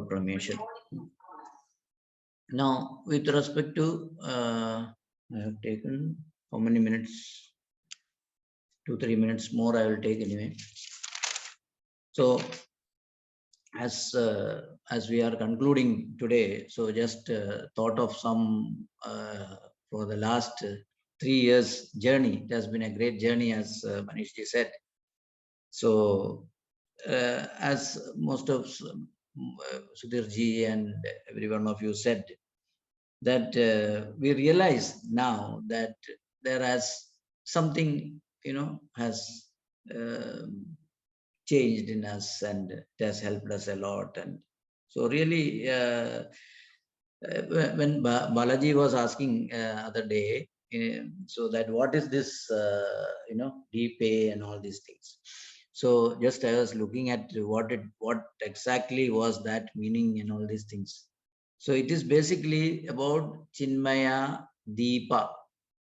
proclamation. Now, with respect to, I have taken how many minutes? 2-3 minutes more I will take anyway. So, as we are concluding today, so just thought of some for the last 3 years journey. It has been a great journey, as Manishji said. So, as most of Sudhirji and every one of you said, that we realize now that there has something, has changed in us, and it has helped us a lot. And so really, when Balaji was asking other day, so that what is this, deep pay and all these things. So just I was looking at what exactly was that meaning and all these things. So it is basically about Chinmaya Deepa,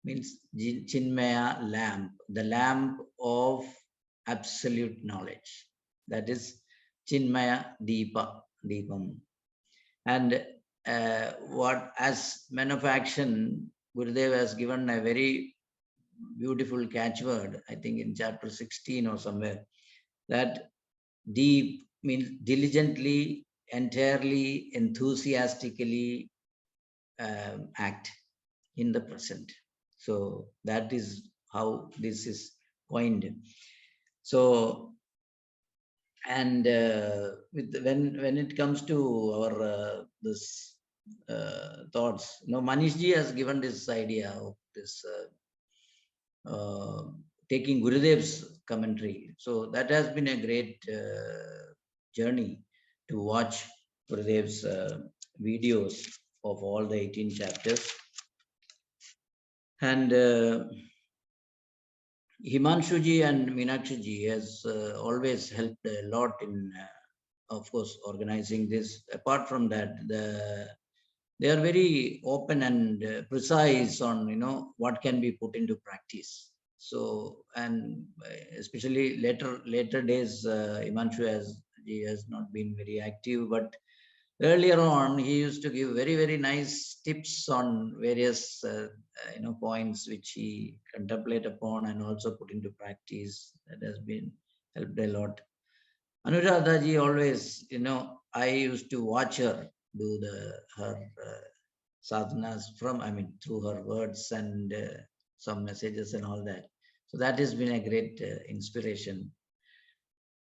means Chinmaya lamp, the lamp of absolute knowledge. That is Chinmaya Deepam. And what, as men of action, Gurudev has given a very beautiful catchword, I think in chapter 16 or somewhere, that deep means diligently, entirely, enthusiastically act in the present. So that is how this is coined. So, and when it comes to our this thoughts, Manishji has given this idea of this taking Gurudev's commentary. So that has been a great journey to watch Gurudev's videos of all the 18 chapters. And Himanshuji and Meenakshiji has always helped a lot in, of course, organizing this. Apart from that, they are very open and precise on, what can be put into practice. So, and especially later days, Himanshu has not been very active, but earlier on, he used to give very, very nice tips on various, points which he contemplate upon and also put into practice. That has been helped a lot. Anuradha ji always, I used to watch her do her sadhanas through her words and some messages and all that. So that has been a great inspiration.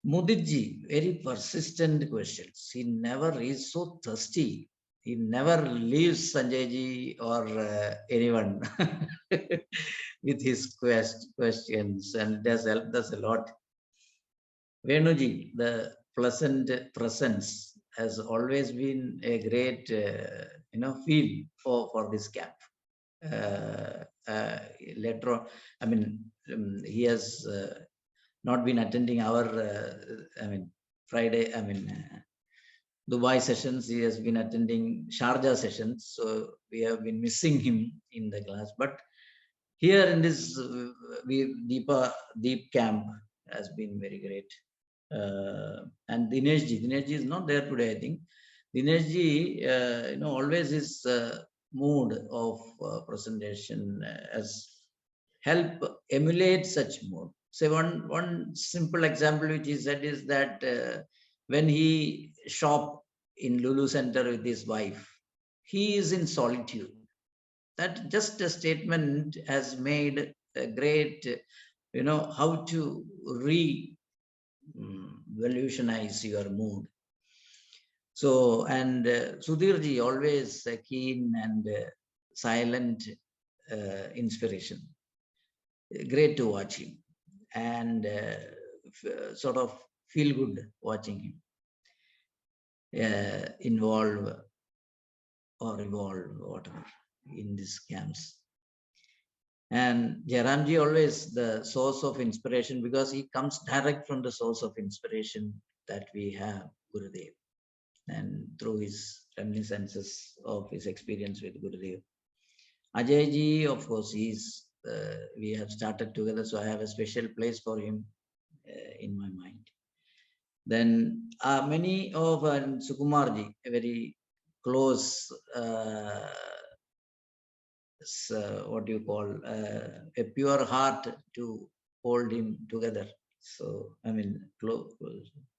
Muditji, very persistent questions. He never is so thirsty. He never leaves Sanjayji or anyone with his questions, and it has helped us a lot. Venuji, the pleasant presence has always been a great, feel for this camp. Later on, he has not been attending our, Friday, Dubai sessions. He has been attending Sharjah sessions. So we have been missing him in the class. But here in this Deep Camp has been very great. And Dineshji is not there today, I think. Dineshji, always his mood of presentation has helped emulate such mood. So one simple example which he said is that when he shop in Lulu Center with his wife, he is in solitude. That just a statement has made a great, how to revolutionize your mood. So, and Sudhirji, always a keen and silent inspiration. Great to watch him, and sort of feel good watching him involve or evolve, whatever, in these camps. And Jairamji always the source of inspiration, because he comes direct from the source of inspiration that we have, Gurudev, and through his reminiscences of his experience with Gurudev. Ajayji, of course, we have started together, so I have a special place for him in my mind. Then many of Sukumarji, a very close, what do you call, a pure heart to hold him together. So, I mean,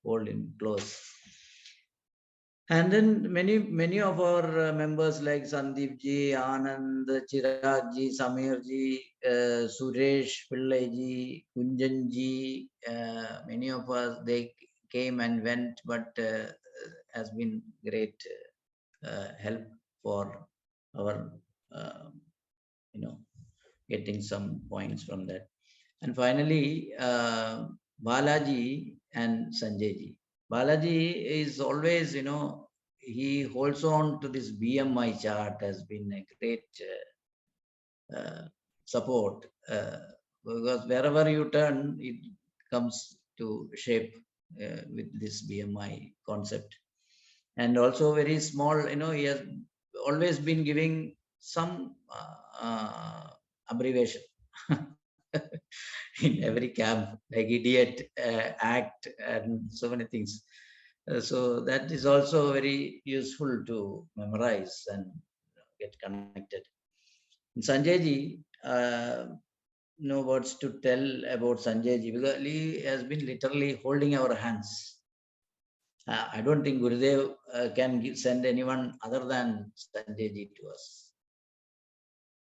hold him close. And then many of our members like Sandeep ji, Anand, Chirag ji, Samir ji, Suresh Pillai ji, Kunjan ji, many of us, they came and went, but has been great help for our, getting some points from that. And finally, Balaji and Sanjay ji. Balaji is always, he holds on to this BMI chart, has been a great support, because wherever you turn, it comes to shape with this BMI concept. And also very small, he has always been giving some abbreviation in every camp, like idiot, act, and so many things. So that is also very useful to memorize and get connected. And Sanjay ji, no words to tell about Sanjay ji, because he has been literally holding our hands. I don't think Gurudev can send anyone other than Sanjay ji to us.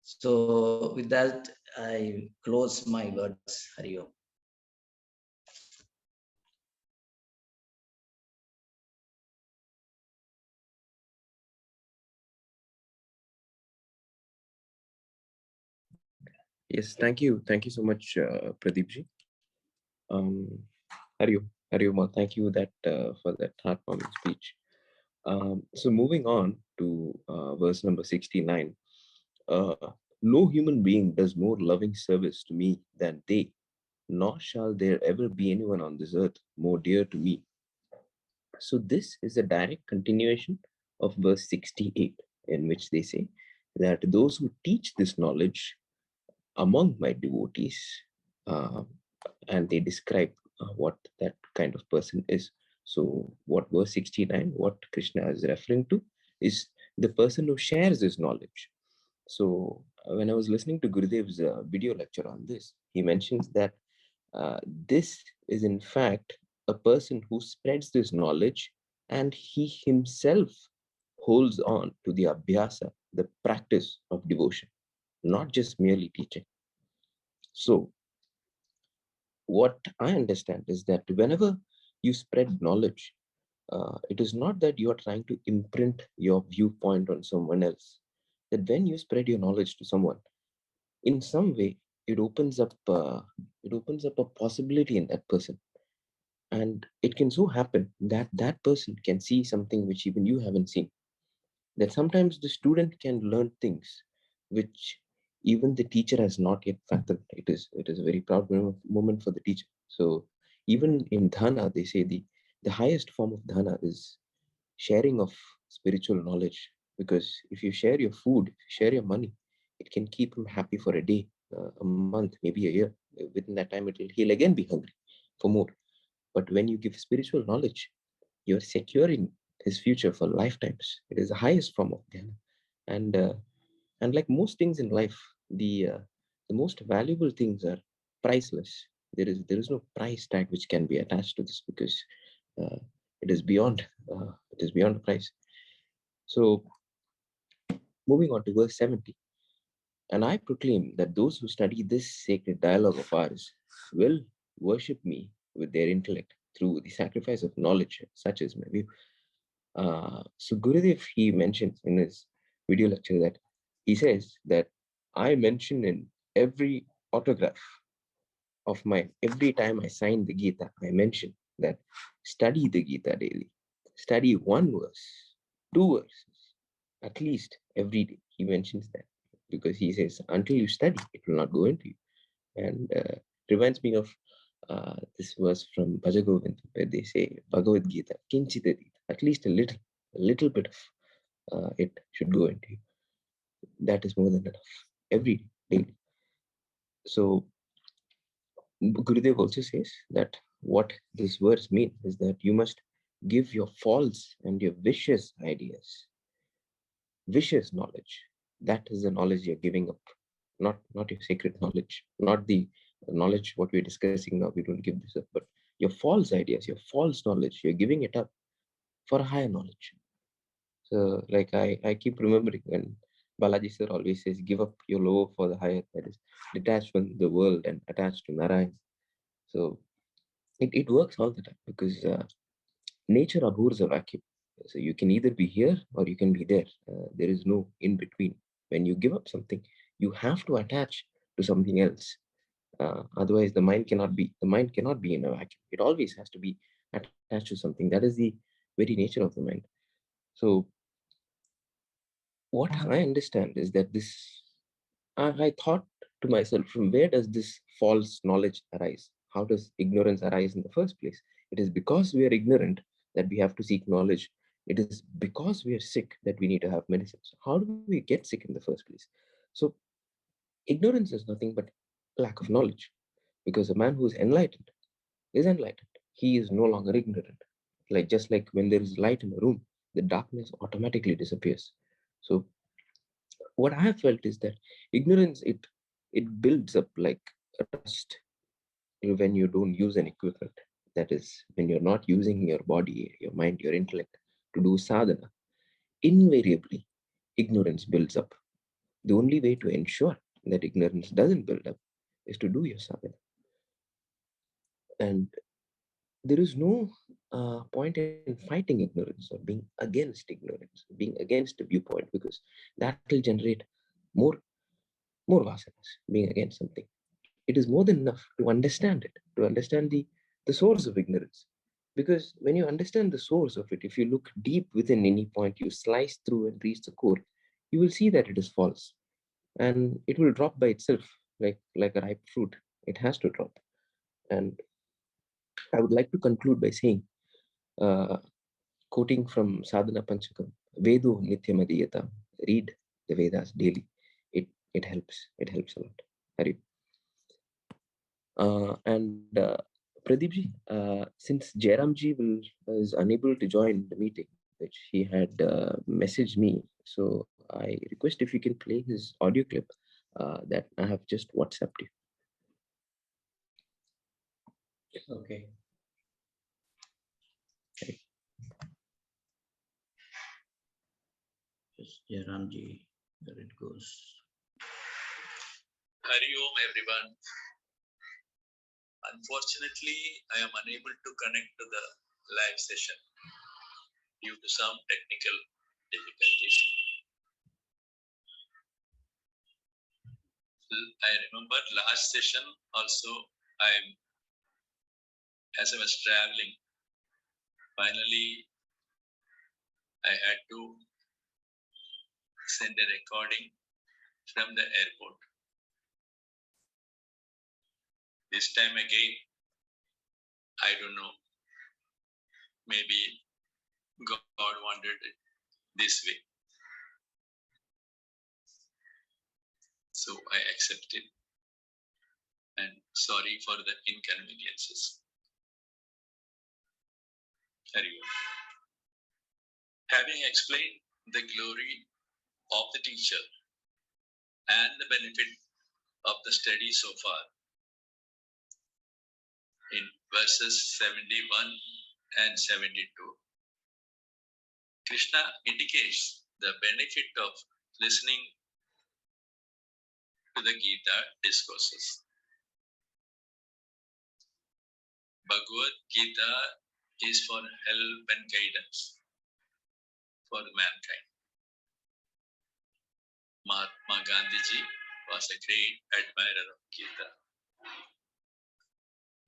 So with that, I close my words. Hari Om. Yes, thank you. Thank you so much, Pradeepji. Hari Om, thank you for that heartwarming speech. So moving on to verse number 69. Uh, no human being does more loving service to me than they, nor shall there ever be anyone on this earth more dear to me. So this is a direct continuation of verse 68, in which they say that those who teach this knowledge among my devotees, uh, and they describe what that kind of person is. So what verse 69, what Krishna is referring to, is the person who shares his knowledge. So when I was listening to Gurudev's video lecture on this, he mentions that this is in fact a person who spreads this knowledge, and he himself holds on to the abhyasa, the practice of devotion, not just merely teaching. So what I understand is that whenever you spread knowledge, it is not that you are trying to imprint your viewpoint on someone else. That when you spread your knowledge to someone, in some way, it opens up a possibility in that person, and it can so happen that that person can see something which even you haven't seen. That sometimes the student can learn things which even the teacher has not yet fathomed. It is a very proud moment for the teacher. So even in dhana, they say the highest form of dhana is sharing of spiritual knowledge. Because if you share your food, if you share your money, it can keep him happy for a day, a month, maybe a year. Within that time, he'll again be hungry for more. But when you give spiritual knowledge, you're securing his future for lifetimes. It is the highest form of dhyana. And like most things in life, the most valuable things are priceless. There is no price tag which can be attached to this, because uh, it is beyond the price. So moving on to verse 70. And I proclaim that those who study this sacred dialogue of ours will worship me with their intellect through the sacrifice of knowledge, such as my view. So Gurudev, he mentions in his video lecture that he says that I mention in every autograph of my, every time I sign the Gita, I mention that study the Gita daily. Study one verse, two verses, at least every day. He mentions that because he says, until you study, it will not go into you. And reminds me of this verse from Bhajagovind, where they say, Bhagavad Gita, kinchitadita, at least a little bit of it should go into you. That is more than enough. Every day, daily. So Gurudev also says that what this verse means is that you must give your false and your vicious ideas, vicious knowledge. That is the knowledge you're giving up, not your sacred knowledge, not the knowledge what we're discussing now. We don't give this up, but your false ideas, your false knowledge, you're giving it up for a higher knowledge. So, like I keep remembering when Balaji sir always says, give up your lower for the higher, that is detached from the world and attached to Narayan. So it works all the time because nature abhors a vacuum. So you can either be here or you can be there. There is no in between. When you give up something, you have to attach to something else. Otherwise, the mind cannot be in a vacuum. It always has to be attached to something. That is the very nature of the mind. So what I understand is that I thought to myself, from where does this false knowledge arise? How does ignorance arise in the first place? It is because we are ignorant that we have to seek knowledge. It is because we are sick that we need to have medicine. So how do we get sick in the first place? So ignorance is nothing but lack of knowledge. Because a man who is enlightened. He is no longer ignorant. Like just like when there is light in a room, the darkness automatically disappears. So what I have felt is that ignorance it builds up like rust when you don't use an equipment. That is when you're not using your body, your mind, your intellect to do sadhana. Invariably, ignorance builds up. The only way to ensure that ignorance doesn't build up is to do your sadhana. And there is no point in fighting ignorance or being against ignorance, being against the viewpoint, because that will generate more more vasanas, being against something. It is more than enough to understand it, to understand the source of ignorance. Because when you understand the source of it, if you look deep within any point, you slice through and reach the core, you will see that it is false. And it will drop by itself like a ripe fruit. It has to drop. And I would like to conclude by saying, uh, quoting from Sadhana Panchakam, Vedo Nityamadiyata, read the Vedas daily. It helps. It helps a lot. Hari. And Pradeepji, since Jairamji is unable to join the meeting, which he had messaged me, so I request if you can play his audio clip that I have just WhatsApped you. Okay. Just Jairamji, there it goes. Hari Om, everyone. Unfortunately, I am unable to connect to the live session due to some technical difficulties. I remember last session also, as I was traveling, finally I had to send a recording from the airport. This time again, I don't know, maybe God wanted it this way. So I accepted, and sorry for the inconveniences. Hari Om. Having explained the glory of the teacher and the benefit of the study so far, in verses 71 and 72, Krishna indicates the benefit of listening to the Gita discourses. Bhagavad Gita is for help and guidance for mankind. Mahatma Gandhiji was a great admirer of Gita.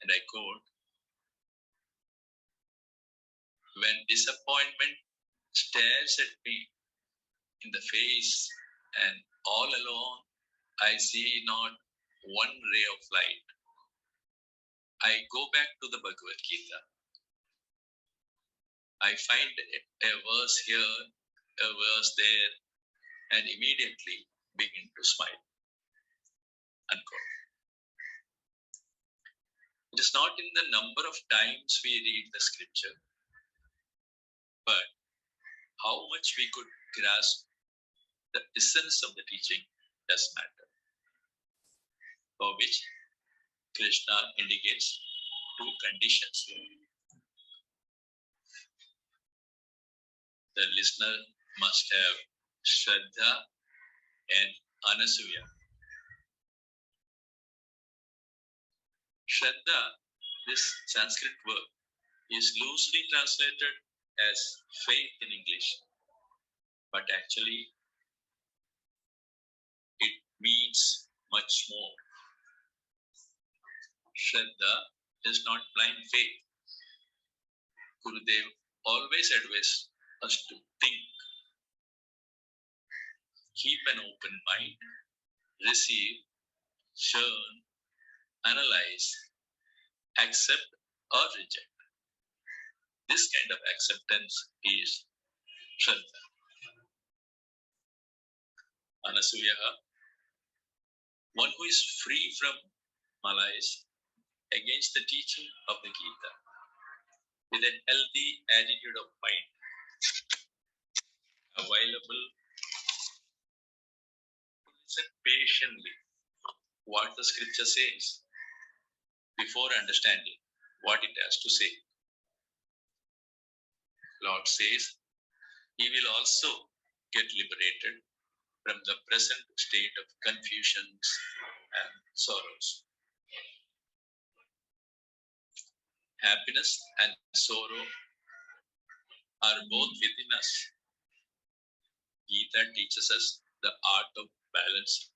And I quote, "When disappointment stares at me in the face and all alone I see not one ray of light, I go back to the Bhagavad Gita. I find a verse here, a verse there, and immediately begin to smile." Unquote. It is not in the number of times we read the scripture, but how much we could grasp the essence of the teaching does matter, for which Krishna indicates two conditions. The listener must have Shraddha and Anasuya. Shraddha, this Sanskrit word, is loosely translated as faith in English, but actually it means much more. Shraddha is not blind faith. Gurudev always advised us to think, keep an open mind, receive, churn, analyze, accept or reject. This kind of acceptance is Shraddha. Anasuya, one who is free from malice against the teaching of the Gita, with a healthy attitude of mind, available to listen patiently what the scripture says before understanding what it has to say. Lord says he will also get liberated from the present state of confusions and sorrows. Happiness and sorrow are both within us. Gita teaches us the art of balance,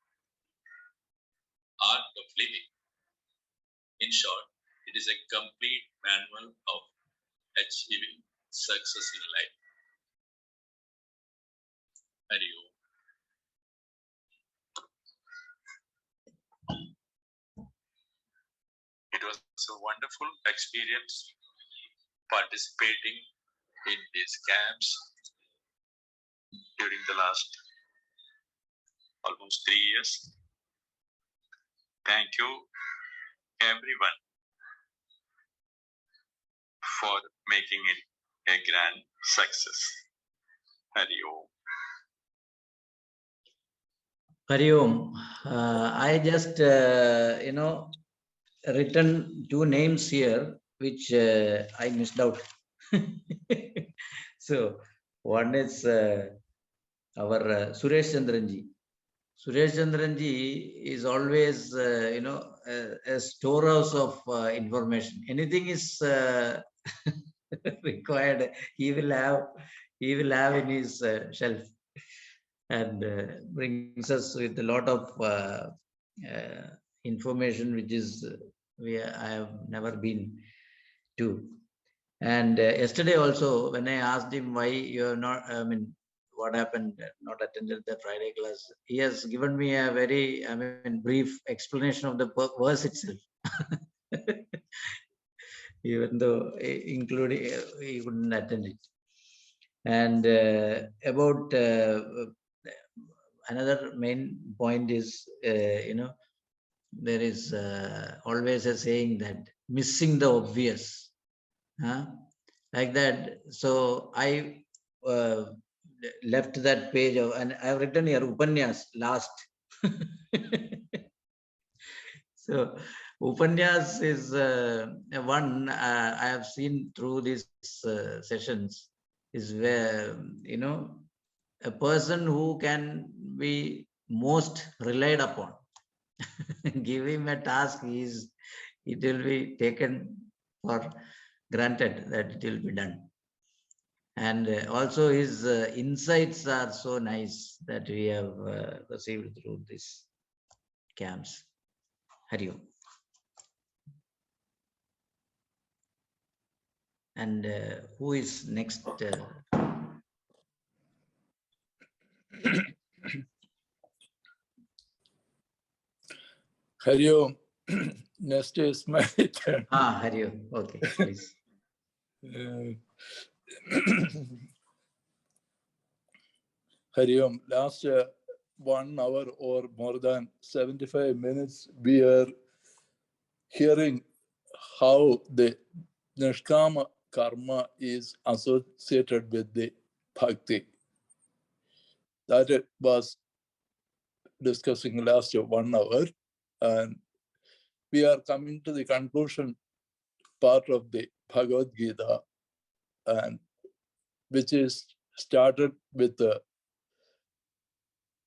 art of living. In short, it is a complete manual of achieving success in life. Hari Om. It was a wonderful experience participating in these camps during the last almost 3 years. Thank you, everyone, for making it a grand success. Hari Om. Hari Om. I just, written two names here, which I missed out. So one is our Suresh Chandranji. Suresh Chandranji is always, a storehouse of information. Anything is required, he will have in his shelf, and brings us with a lot of information which is I have never been to. And yesterday also, when I asked him why you are not, what happened, not attended the Friday class, he has given me a very, brief explanation of the verse itself. Even though including he couldn't attend it. And about another main point is, there is always a saying that missing the obvious, like that. So I left that page of, and I have written here Upanyas last. So Upanyas is one I have seen through these sessions, is where, a person who can be most relied upon. Give him a task, it will be taken for granted that it will be done. And also his insights are so nice that we have received through these camps. Hari Om. And who is next? Hari Om. Next is my turn. Hari Om. Okay, please. Hari Om. Last 1 hour or more than 75 minutes, we are hearing how the Nishkama karma is associated with the bhakti. That it was discussing last 1 hour, and we are coming to the conclusion part of the Bhagavad Gita, and which is started with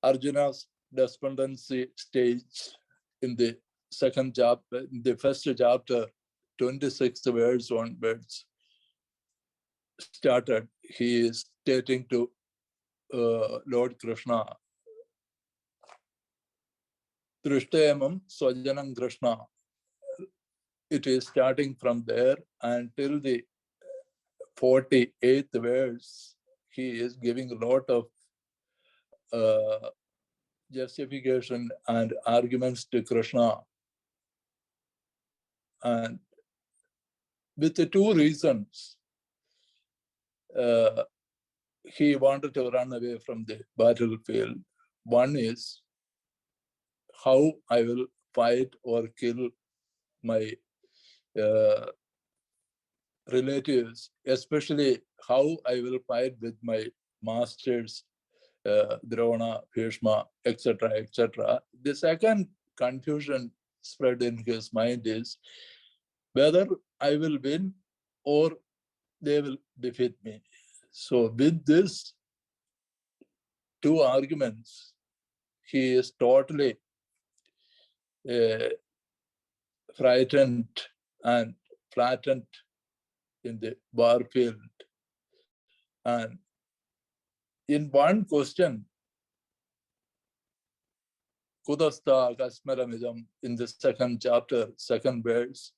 Arjuna's despondency stage in the second chapter, in the first chapter, 26th verse onwards. Started, he is stating to Lord Krishna, Drishtemam Swajanam Krishna. It is starting from there until the 48th verse. He is giving a lot of justification and arguments to Krishna. And with the two reasons, he wanted to run away from the battlefield. One is how I will fight or kill my relatives, especially how I will fight with my masters, Drona, Bhishma, etc., etc. The second confusion spread in his mind is whether I will win or they will defeat me. So with these two arguments, he is totally frightened and flattened in the battlefield. And in one question, Kudasta Kasmaramidam, in the second chapter, second verse,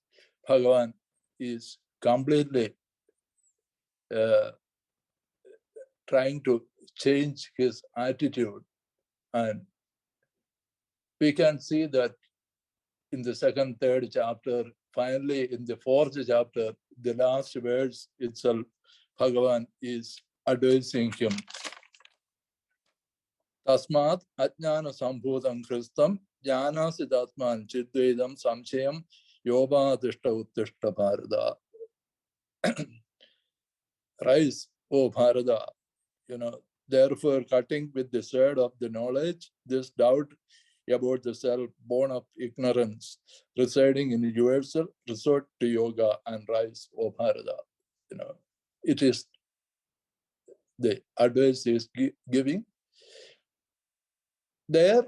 Bhagavan is completely trying to change his attitude. And we can see that in the second, third chapter, finally in the fourth chapter, the last verse itself, Bhagavan is advising him. Tasmat ajnana sambhutam Christam jnana siddhatman chiddvedam samchayam yobadishta uttishta bharata. Rise, O Bharata, therefore cutting with the sword of the knowledge, this doubt about the self born of ignorance residing in yourself, resort to yoga and rise, O Bharata. It is the advice is giving. There,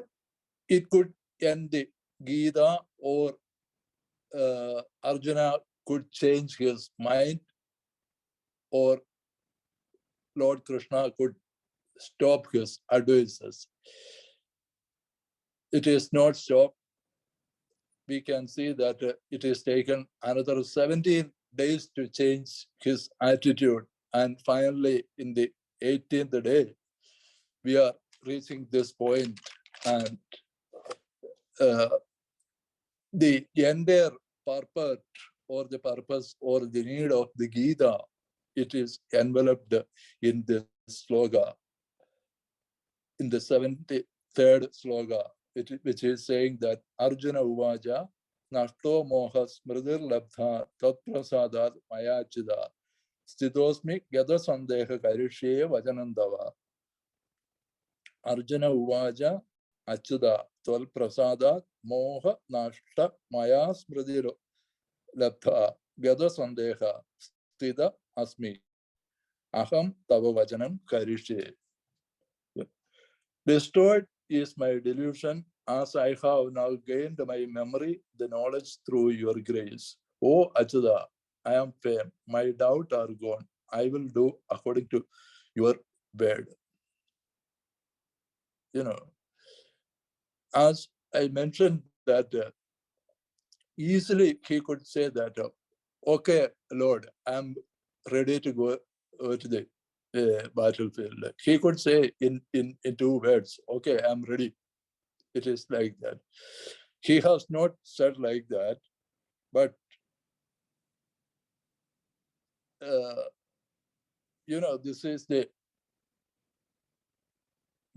it could end the Gita, or Arjuna could change his mind, or Lord Krishna could stop his advices. It is not stopped. We can see that it is taken another 17 days to change his attitude. And finally, in the 18th day, we are reaching this point, and the entire purpose or the need of the Gita, it is enveloped in this sloga, in the 73rd sloga, which is saying that Arjuna Uvaja Nashto Moha Smridir Labdha Tat Prasadat Mayachida Stitosmi Gada Sandeha Karishe Vajanandava. Arjuna Uvaja Achuda Tal Prasadat Moha Nashta Maya Smridir Labdha Gada Sandeha Stida Asmi Aham Tava Vajanam Karishe. Destroyed is my delusion, as I have now gained my memory, the knowledge through your grace. O Achuda, I am firm, my doubt are gone. I will do according to your word. As I mentioned that easily he could say that, okay, Lord, I'm ready to go to the battlefield. He could say in 2 words, okay, I'm ready. It is like that. He has not said like that, but this is the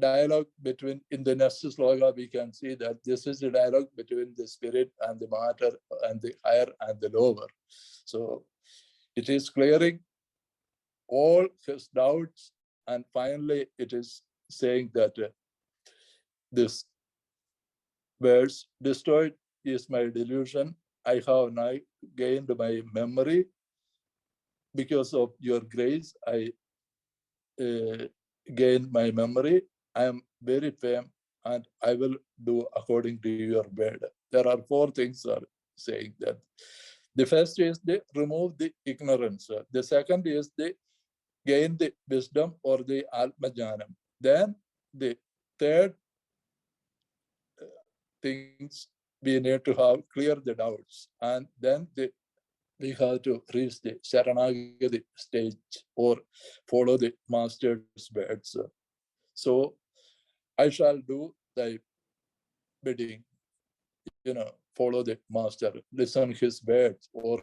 dialogue between, in the next sloka, we can see that this is the dialogue between the spirit and the matter and the higher and the lower. So it is clearing all his doubts, and finally it is saying that this verse, destroyed is my delusion, I have now gained my memory. Because of your grace, I gain my memory. I am very firm and I will do according to your word. There are four things are saying that. The first is they remove the ignorance. The second is they gain the wisdom or the Atmajanam. Then the third things we need to have clear the doubts, and then we have to reach the Sharanagati stage or follow the master's words. So I shall do thy bidding, follow the master, listen his words, or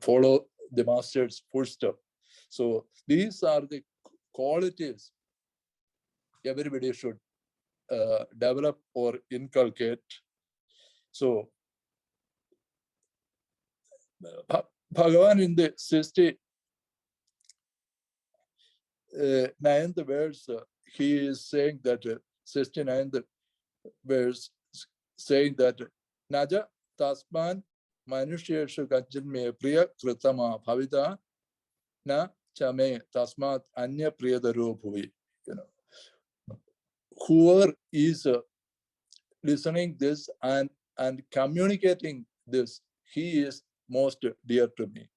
follow the master's footstep. So these are the qualities everybody should develop or inculcate. So Bhagavan in the 69th verse, he is saying that 69th verse saying that Naja Tasman Manusheshu Gajinme Priya Kritama Bhavita Na Chame Tasmat Anya Priyadaru Bhuvi. Whoever is listening this and communicating this, he is most dear to me.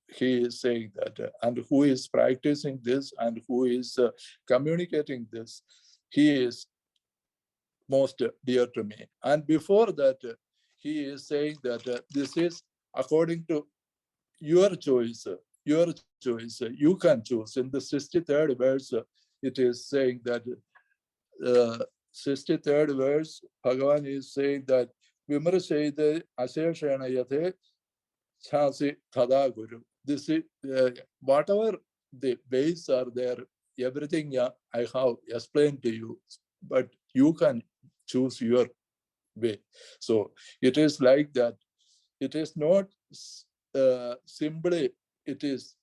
He is saying that, and who is practicing this and who is communicating this, he is most dear to me. And before that, he is saying that this is according to your choice. Your choice. You can choose. In the 63rd verse, it is saying that 63rd verse, Bhagavan is saying that Vimarasayate Aseshana Yate Chasi Tada Guru. This is whatever the ways are there, everything I have explained to you, but you can choose your way. So it is like that. It is not simply, it is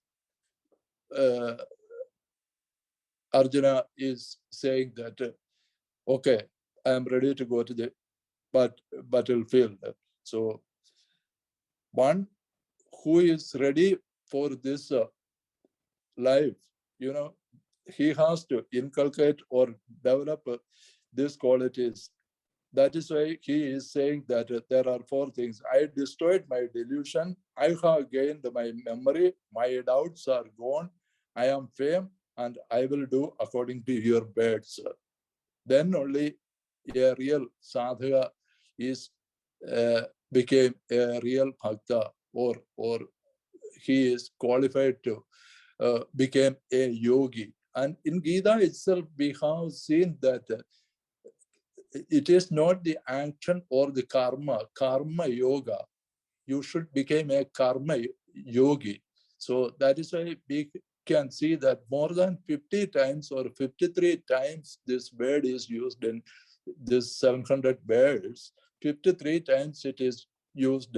Arjuna is saying that, okay, I am ready to go to the battlefield. So one who is ready for this life, he has to inculcate or develop these qualities. That is why he is saying that there are four things. I destroyed my delusion. I have gained my memory. My doubts are gone. I am firm and I will do according to your words. Then only a real sadhaka is became a real bhakta, or he is qualified to become a yogi. And in Gita itself, we have seen that it is not the action or the karma yoga. You should become a karma yogi. So that is why we can see that more than 50 times or 53 times this word is used in this 700 words. 53 times it is used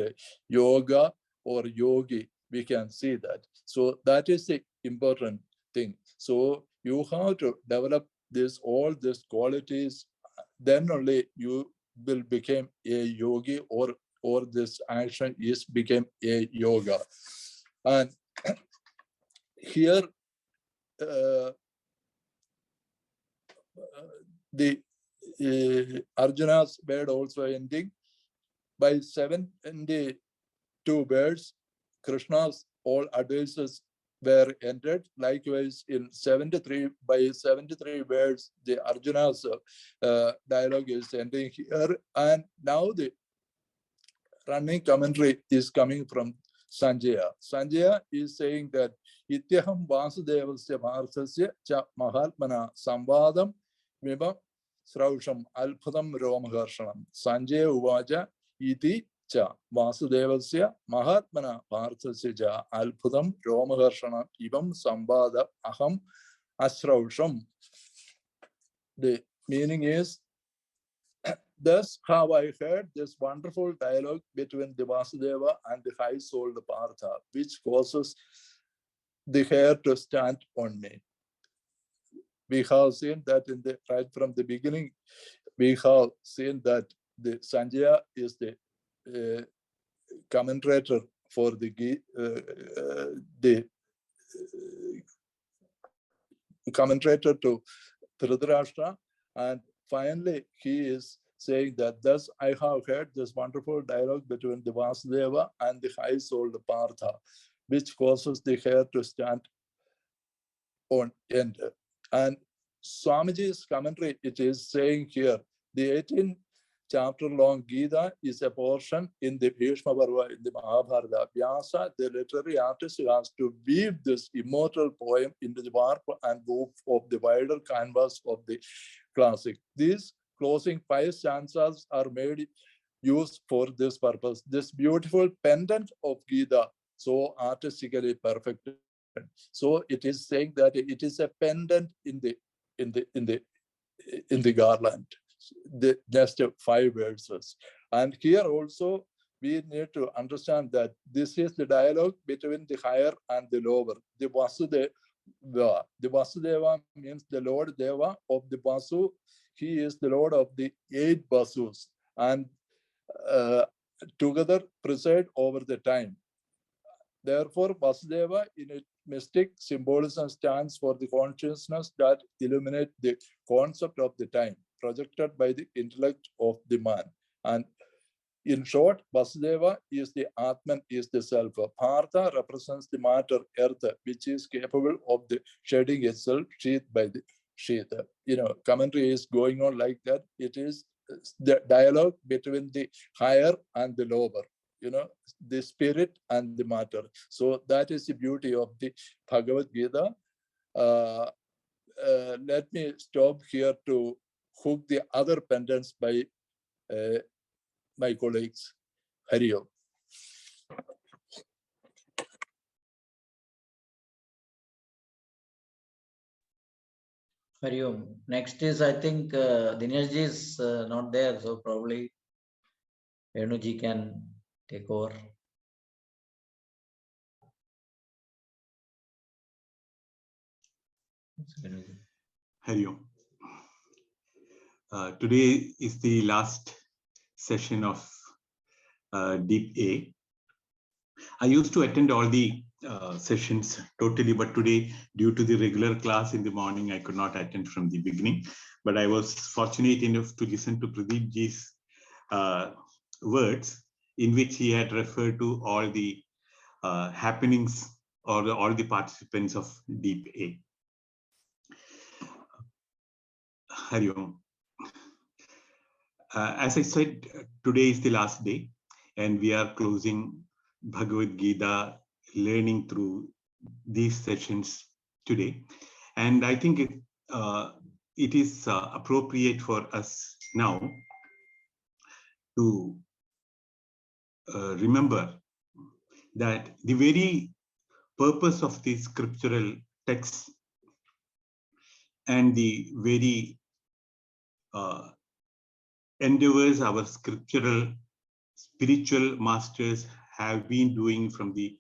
yoga or yogi. We can see that. So that is the important thing. So you have to develop all these qualities, then only you will become a yogi, or this action is become a yoga. And here the Arjuna's word also ending by 72 words. Krishna's all advices were ended. Likewise, in 73 words, the Arjuna's dialogue is ending here. And now the running commentary is coming from Sanjaya. Sanjaya is saying that Ityaham Vasudevasya Bhartasya cha Mahatmana Samvadam Vibam Srausham Alpadam Romagarshanam. Sanjaya Uvaja Iti cha Vasudevasya Mahatmana Bhartasya cha Alpadam Romagarshanam Ibam Samvada Aham Asrausham. The meaning is, thus have I heard this wonderful dialogue between the Vasudeva and the high-souled Partha, which causes the hair to stand on me. We have seen that right from the beginning, we have seen that the Sanjaya is the commentator for the commentator to Dhritarashtra, and finally he is saying that thus I have heard this wonderful dialogue between the Vasudeva and the high-souled Partha, which causes the hair to stand on end. And Swamiji's commentary, it is saying here, the 18 chapter long Gita is a portion in the Bhishma Parva in the Mahabharata. Vyasa, the literary artist, has to weave this immortal poem into the warp and woof of the wider canvas of the classic. These closing 5 stanzas are made used for this purpose. This beautiful pendant of Gita, so artistically perfected. So it is saying that it is a pendant in the garland. Just 5 verses. And here also we need to understand that this is the dialogue between the higher and the lower. The Vasudeva means the Lord Deva of the Vasu. He is the Lord of the 8 Vasus, and together preside over the time. Therefore, Vasudeva in its mystic symbolism stands for the consciousness that illuminates the concept of the time, projected by the intellect of the man. And in short, Vasudeva is the Atman, is the self. Partha represents the matter, earth, which is capable of the shedding itself, sheath by the sheath. Commentary is going on like that. It is the dialogue between the higher and the lower, the spirit and the matter. So that is the beauty of the Bhagavad Gita. Let me stop here to hook the other pendants by my colleagues. Hari Om. Hari Om. Next is, I think, Dineshji is not there, so probably Renuji can take over. Hari Om. Today is the last session of Deep A. I used to attend all the sessions totally, but today, due to the regular class in the morning, I could not attend from the beginning. But I was fortunate enough to listen to Pradeep ji's words, in which he had referred to all the happenings or all the participants of Deep A. Hari Om. As I said, today is the last day, and we are closing Bhagavad Gita, learning through these sessions today. And I think it is appropriate for us now to remember that the very purpose of these scriptural texts and the very endeavors our scriptural spiritual masters have been doing from the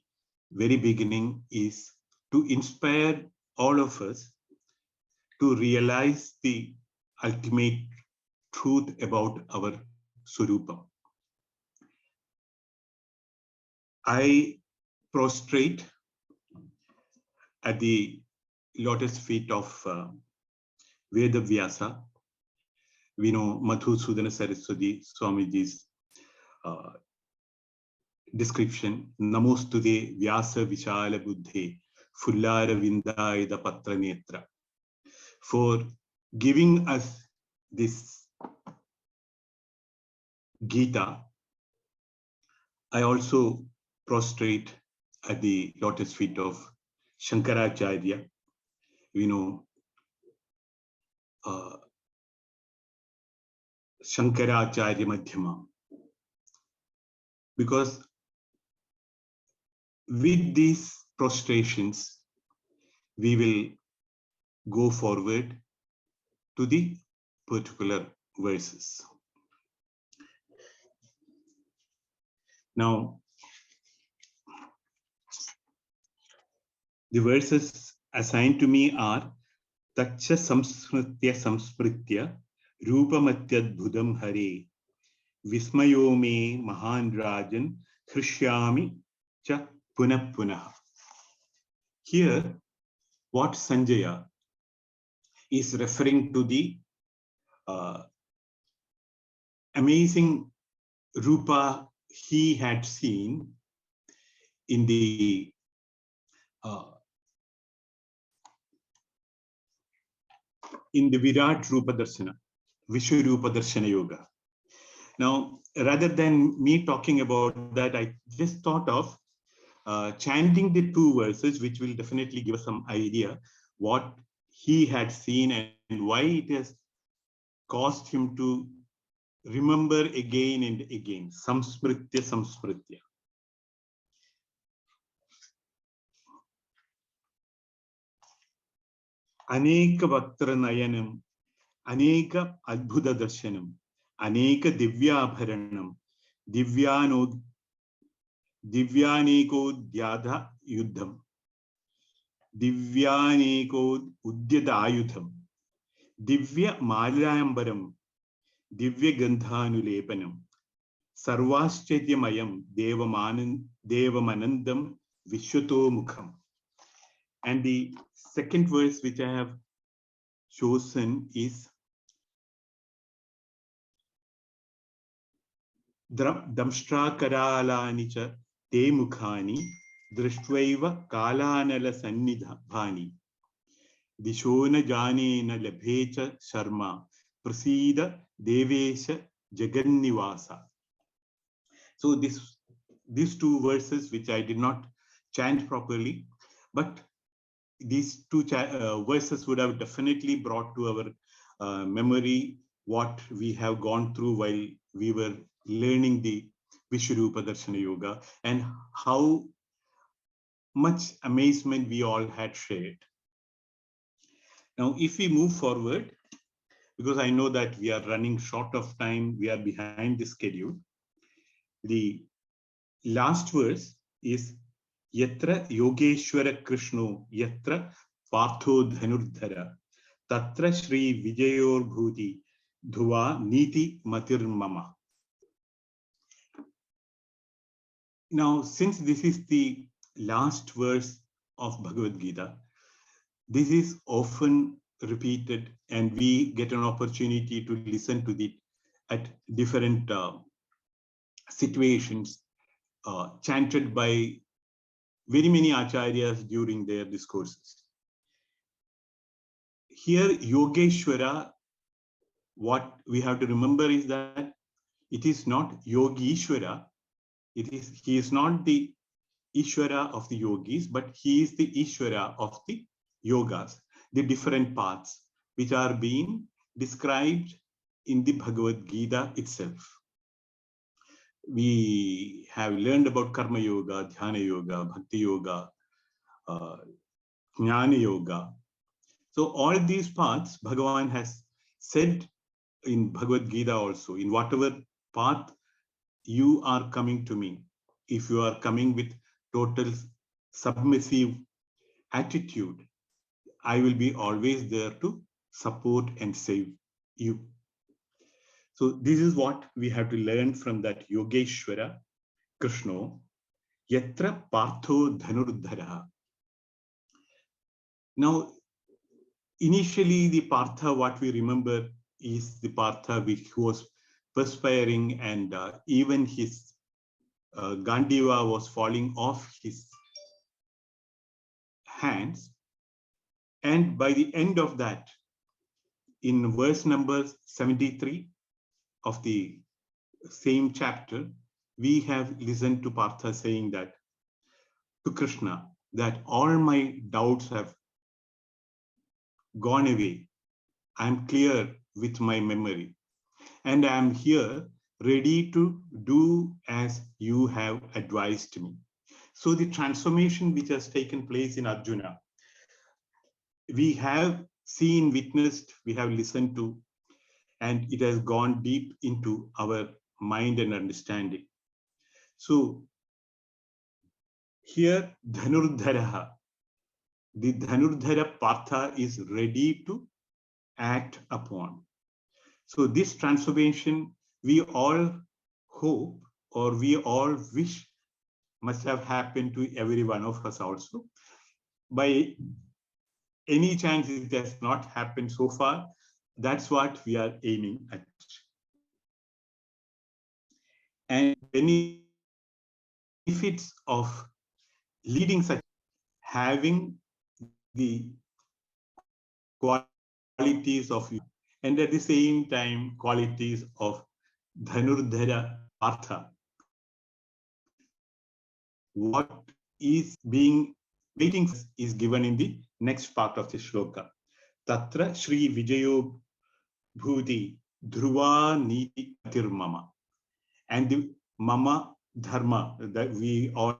very beginning is to inspire all of us to realize the ultimate truth about our Swarupa. I prostrate at the lotus feet of Veda Vyasa. We know Madhusudana Saraswati Swamiji's description. Namostude Vyasa Vichala Buddhe Fullara Vindayada Patra Netra, for giving us this Gita. I also prostrate at the lotus feet of Shankaracharya. We know Shankaracharya Madhyama, because with these prostrations we will go forward to the particular verses. Now, the verses assigned to me are Tacha Samsmritya Rupamatyadbhudam Hare Vismayo me Mahan Rajan Krishyami cha Punah Punah. Here, what Sanjaya is referring to the amazing Rupa he had seen in the Virat Rupa Darshana, Vishwarupa Darshana Yoga. Now, rather than me talking about that, I just thought of chanting the two verses, which will definitely give us some idea what he had seen and why it has caused him to remember again and again. Samsmritya, Samsmritya. Aneka Vaktra Nayanam, Aneka Adbhuta Darshanam, Aneka Divyabharanam, Divyaneko Dhyadha Yuddham, Divyaneko Udyada Ayudham, Divya Malayambaram, Divya Gandhanulepanam, Sarvaschetyamayam Devamanandam Vishwato Mukham. And the second verse which I have chosen is Damshtra Karalani cha te mukhani drishtvaiva kalanala sannidhabhani dishona janena labhecha sharma prasida devesha jagannivasa. So these two verses which I did not chant properly, but these two verses would have definitely brought to our memory what we have gone through while we were learning the Vishwarupa Darshana Yoga and how much amazement we all had shared. Now, if we move forward, because I know that we are running short of time, we are behind the schedule. The last verse is Yatra Yogeshwara Krishno Yatra Partho Dhanurdhara Tatra Shri Vijayor Bhuti Dhuva Niti Matir Mama. Now, since this is the last verse of Bhagavad Gita, this is often repeated and we get an opportunity to listen to it at different situations, chanted by very many acharyas during their discourses. Here, Yogeshwara, what we have to remember is that it is not Yogeshwara. He is not the Ishwara of the yogis, but he is the Ishwara of the yogas, the different paths which are being described in the Bhagavad Gita itself. We have learned about Karma Yoga, Dhyana Yoga, Bhakti Yoga, Jnana Yoga. So all these paths, Bhagavan has said in Bhagavad Gita also, in whatever path you are coming to me, if you are coming with total submissive attitude, I will be always there to support and save you. So this is what we have to learn from that Yogeshwara Krishna, Yatra Partho Dhanurdhara. Now, initially the Partha, what we remember is the Partha who was perspiring and even his Gandiva was falling off his hands. And by the end of that, in verse number 73 of the same chapter, we have listened to Partha saying that to Krishna, that all my doubts have gone away. I'm clear with my memory. And I'm here ready to do as you have advised me. So the transformation which has taken place in Arjuna, we have seen, witnessed, we have listened to and it has gone deep into our mind and understanding. So here, Dhanurdharaha, the Dhanurdhara Partha is ready to act upon. So this transformation, we all hope, or we all wish, must have happened to every one of us also. By any chance it has not happened so far, that's what we are aiming at. And benefits of leading such, having the qualities of, and at the same time qualities of Dhanurdhara Partha. What is being waiting for is given in the next part of the shloka. Tatra Shri Vijayo Bhuti Dhruva Niti Tirmama. And the Mama Dharma that we all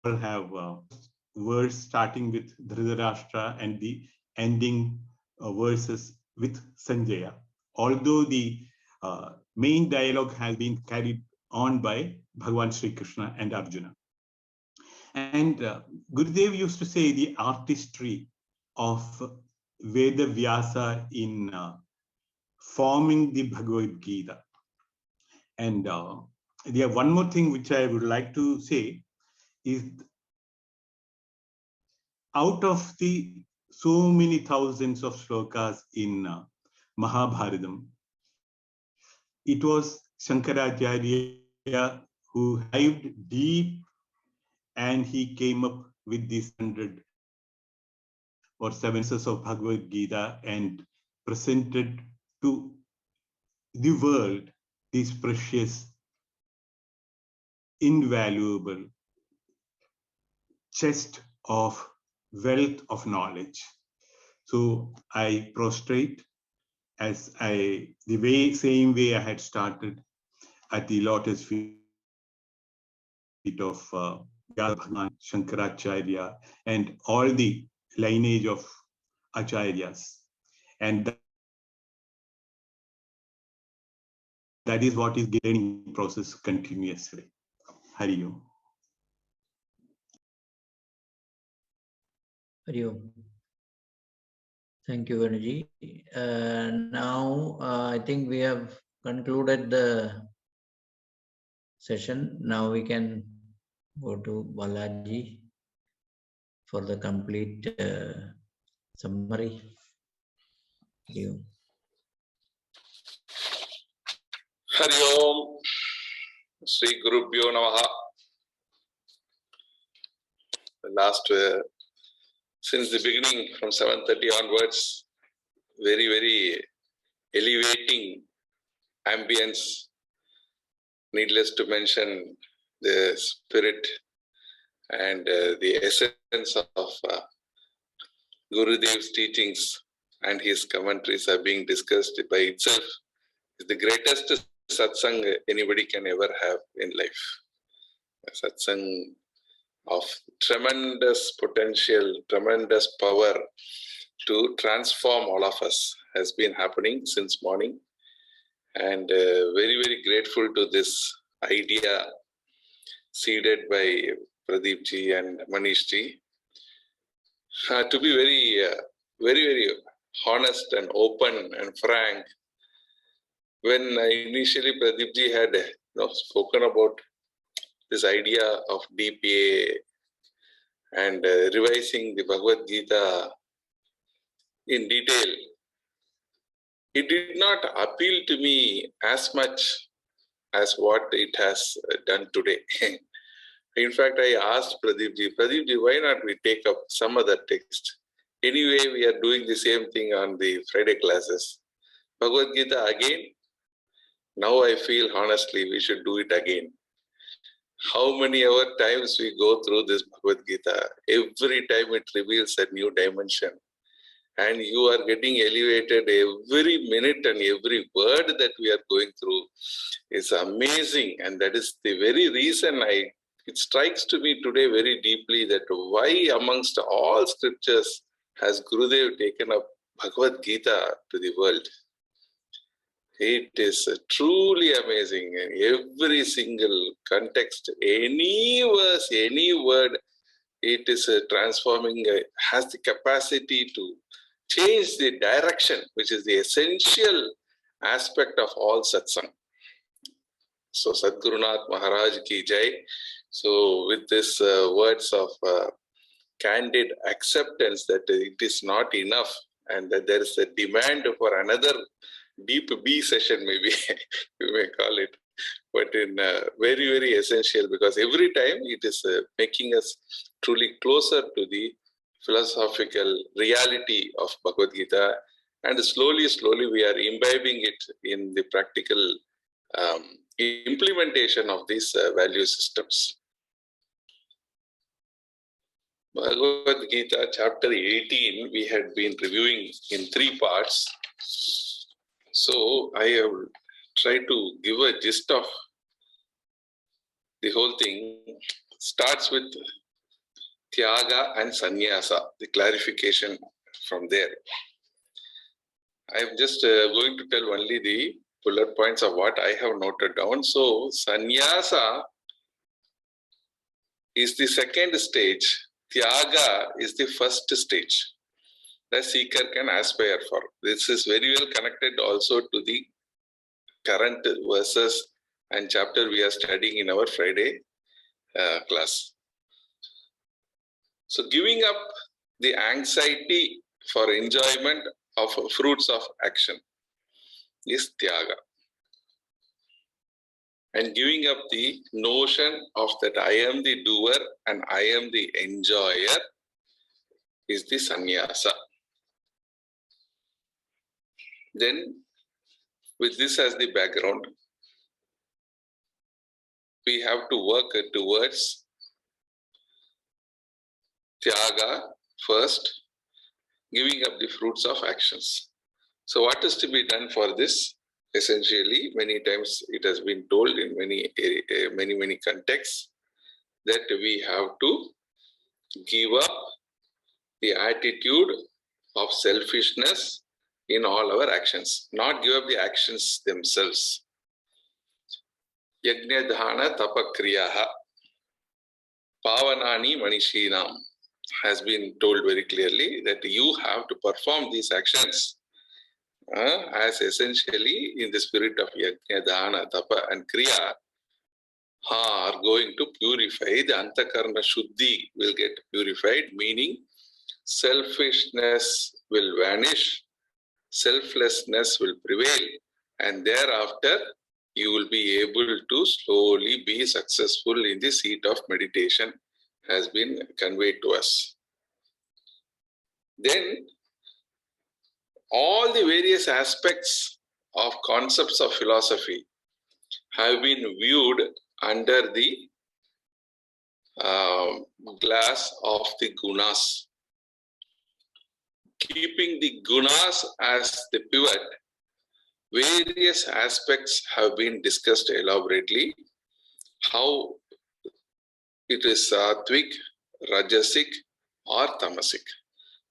have words starting with Dhritarashtra and the ending verses with Sanjaya. Although the main dialogue has been carried on by Bhagavan Sri Krishna and Arjuna. And Gurudev used to say the artistry of Veda Vyasa in forming the Bhagavad Gita. And there one more thing which I would like to say is, out of the so many thousands of shlokas in Mahabharatam, it was Shankaracharya who dived deep, and he came up with these 100 or 7 verses of Bhagavad Gita and presented to the world this precious, invaluable chest of wealth of knowledge. So I prostrate as same way I had started, at the lotus feet of Bhagavan Shankaracharya and all the lineage of Acharyas. And that is what is the learning process continuously. Hari Om. Hari Om. Thank you, Venuji. Now, I think we have concluded the session. Now we can go to Balaji for the complete summary. Hari Om. Hari Om. Sri Gurubhyo Namaha. Since the beginning, from 7:30 onwards, very, very elevating ambience. Needless to mention, the spirit and the essence of Gurudev's teachings and his commentaries are being discussed by itself is the greatest satsang anybody can ever have in life. A satsang of tremendous potential, tremendous power to transform all of us has been happening since morning. And very, very grateful to this idea seeded by Pradeep ji and Manish ji. To be very, very honest and open and frank, when initially Pradeep ji had spoken about this idea of DPA and revising the Bhagavad Gita in detail, it did not appeal to me as much as what it has done today. In fact, I asked Pradeep ji, why not we take up some other text? Anyway, we are doing the same thing on the Friday classes. Bhagavad Gita again? Now I feel honestly we should do it again. How many times we go through this Bhagavad Gita, every time it reveals a new dimension. And you are getting elevated every minute, and every word that we are going through is amazing. And that is the very reason it strikes to me today very deeply that why amongst all scriptures has Gurudev taken up Bhagavad Gita to the world. It is truly amazing. In every single context, any verse, any word, it is transforming, has the capacity to change the direction, which is the essential aspect of all satsang. So Sadgurunath Maharaj ki jai. So with this words of candid acceptance that it is not enough and that there is a demand for another deep B session, maybe you may call it, but in very, very essential, because every time it is making us truly closer to the philosophical reality of Bhagavad Gita, and slowly, slowly we are imbibing it in the practical implementation of these value systems. Bhagavad Gita chapter 18 we had been reviewing in 3 parts. So I have tried to give a gist of the whole thing. Starts with Tyaga and Sannyasa, the clarification from there. I am just going to tell only the bullet points of what I have noted down. So Sannyasa is the second stage. Tyaga is the first stage the seeker can aspire for. This is very well connected also to the current verses and chapter we are studying in our Friday class. So giving up the anxiety for enjoyment of fruits of action is Tyaga. And giving up the notion of that I am the doer and I am the enjoyer is the Sannyasa. Then, with this as the background, we have to work towards Tyaga first, giving up the fruits of actions. So what is to be done for this? Essentially, many times it has been told in many contexts that we have to give up the attitude of selfishness in all our actions, not give up the actions themselves. Yajna dhana tapakriyaha pavanani manishinam has been told very clearly that you have to perform these actions as essentially in the spirit of yajna, dhana, tapa and kriya are going to purify. The antakarna shuddhi will get purified, meaning selfishness will vanish, selflessness will prevail, and thereafter you will be able to slowly be successful in the seat of meditation has been conveyed to us. Then all the various aspects of concepts of philosophy have been viewed under the glass of the gunas. Keeping the gunas as the pivot, various aspects have been discussed elaborately. How it is sattvic, rajasic or tamasic.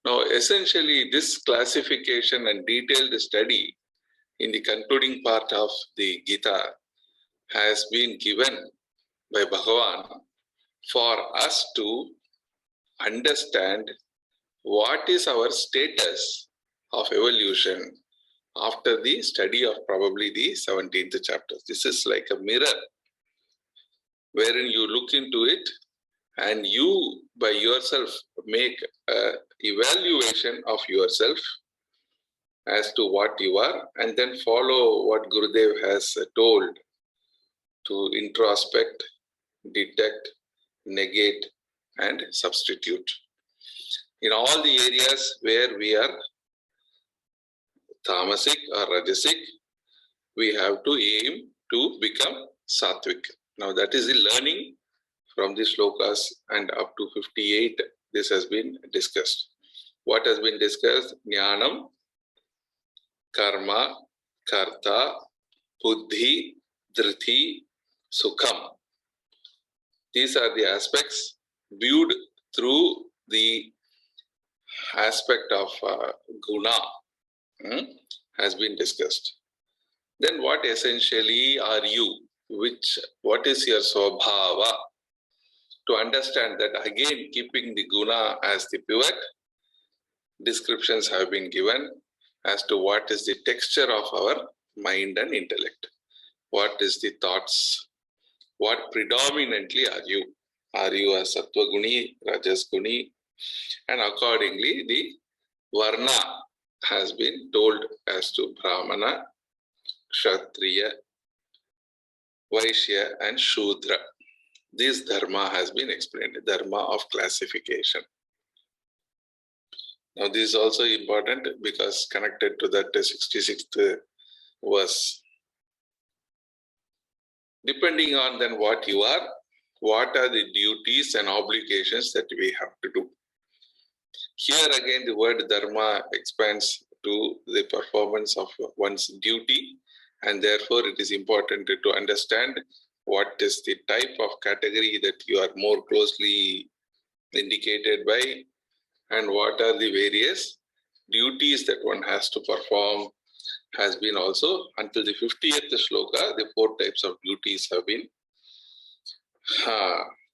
Now essentially this classification and detailed study in the concluding part of the Gita has been given by Bhagavan for us to understand what is our status of evolution after the study of probably the 17th chapter. This is like a mirror wherein you look into it and you by yourself make an evaluation of yourself as to what you are, and then follow what Gurudev has told to introspect, detect, negate and substitute. In all the areas where we are tamasic or rajasic, we have to aim to become sattvic. Now that is the learning from the slokas, and up to 58 this has been discussed. What has been discussed? Jnanam, karma, karta, buddhi, dhriti, sukham. These are the aspects viewed through the aspect of guna has been discussed. Then what essentially are you? What is your swabhava? To understand that, again, keeping the guna as the pivot, descriptions have been given as to what is the texture of our mind and intellect. What is the thoughts? What predominantly are you? Are you a sattva guni, rajas guni? And accordingly, the varna has been told as to brahmana, kshatriya, vaishya, and shudra. This dharma has been explained, dharma of classification. Now, this is also important because connected to that 66th verse. Depending on then what you are, what are the duties and obligations that we have to do. Here again, the word dharma expands to the performance of one's duty, and therefore it is important to understand what is the type of category that you are more closely indicated by, and what are the various duties that one has to perform. Has been also, until the 50th shloka, the 4 types of duties have been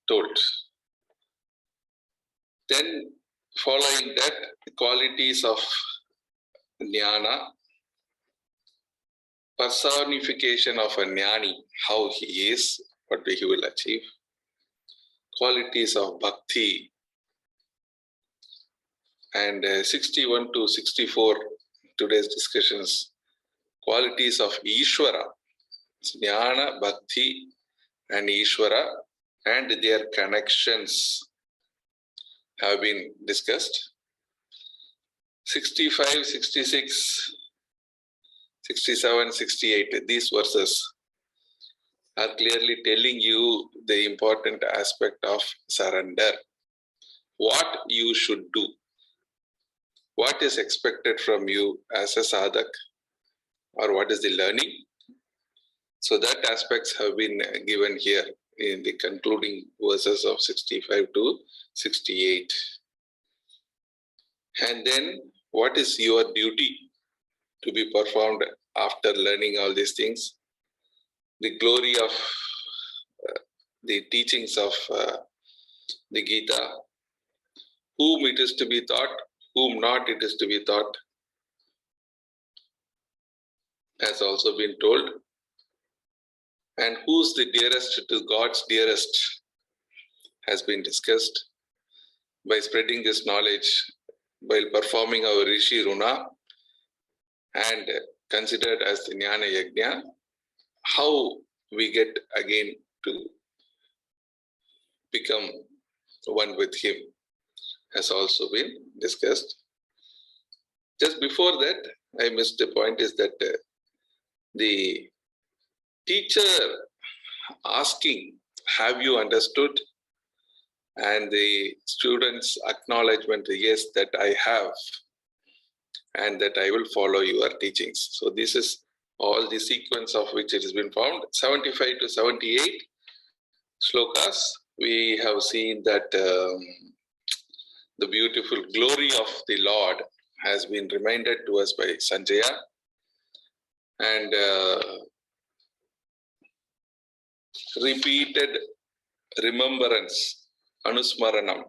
told. Then, following that, the qualities of jnana, personification of a jnani, how he is, what he will achieve. Qualities of bhakti, and 61 to 64, today's discussions, qualities of Ishvara, jnana, bhakti, and Ishvara, and their connections have been discussed. 65, 66, 67, 68, these verses are clearly telling you the important aspect of surrender. What you should do, what is expected from you as a sadhak, or what is the learning. So that aspects have been given here in the concluding verses of 65 to 68. And then what is your duty to be performed after learning all these things? The glory of the teachings of the Gita, whom it is to be taught, whom not it is to be taught, has also been told. And who's the dearest to God's dearest has been discussed. By spreading this knowledge, while performing our Rishi Runa and considered as the Jnana Yajna, how we get again to become one with Him has also been discussed. Just before that, I missed the point is that the teacher asking, have you understood? And the students' acknowledgement, yes, that I have, and that I will follow your teachings. So this is all the sequence of which it has been found. 75 to 78 shlokas, we have seen that the beautiful glory of the Lord has been reminded to us by Sanjaya, and repeated remembrance, anusmaranam,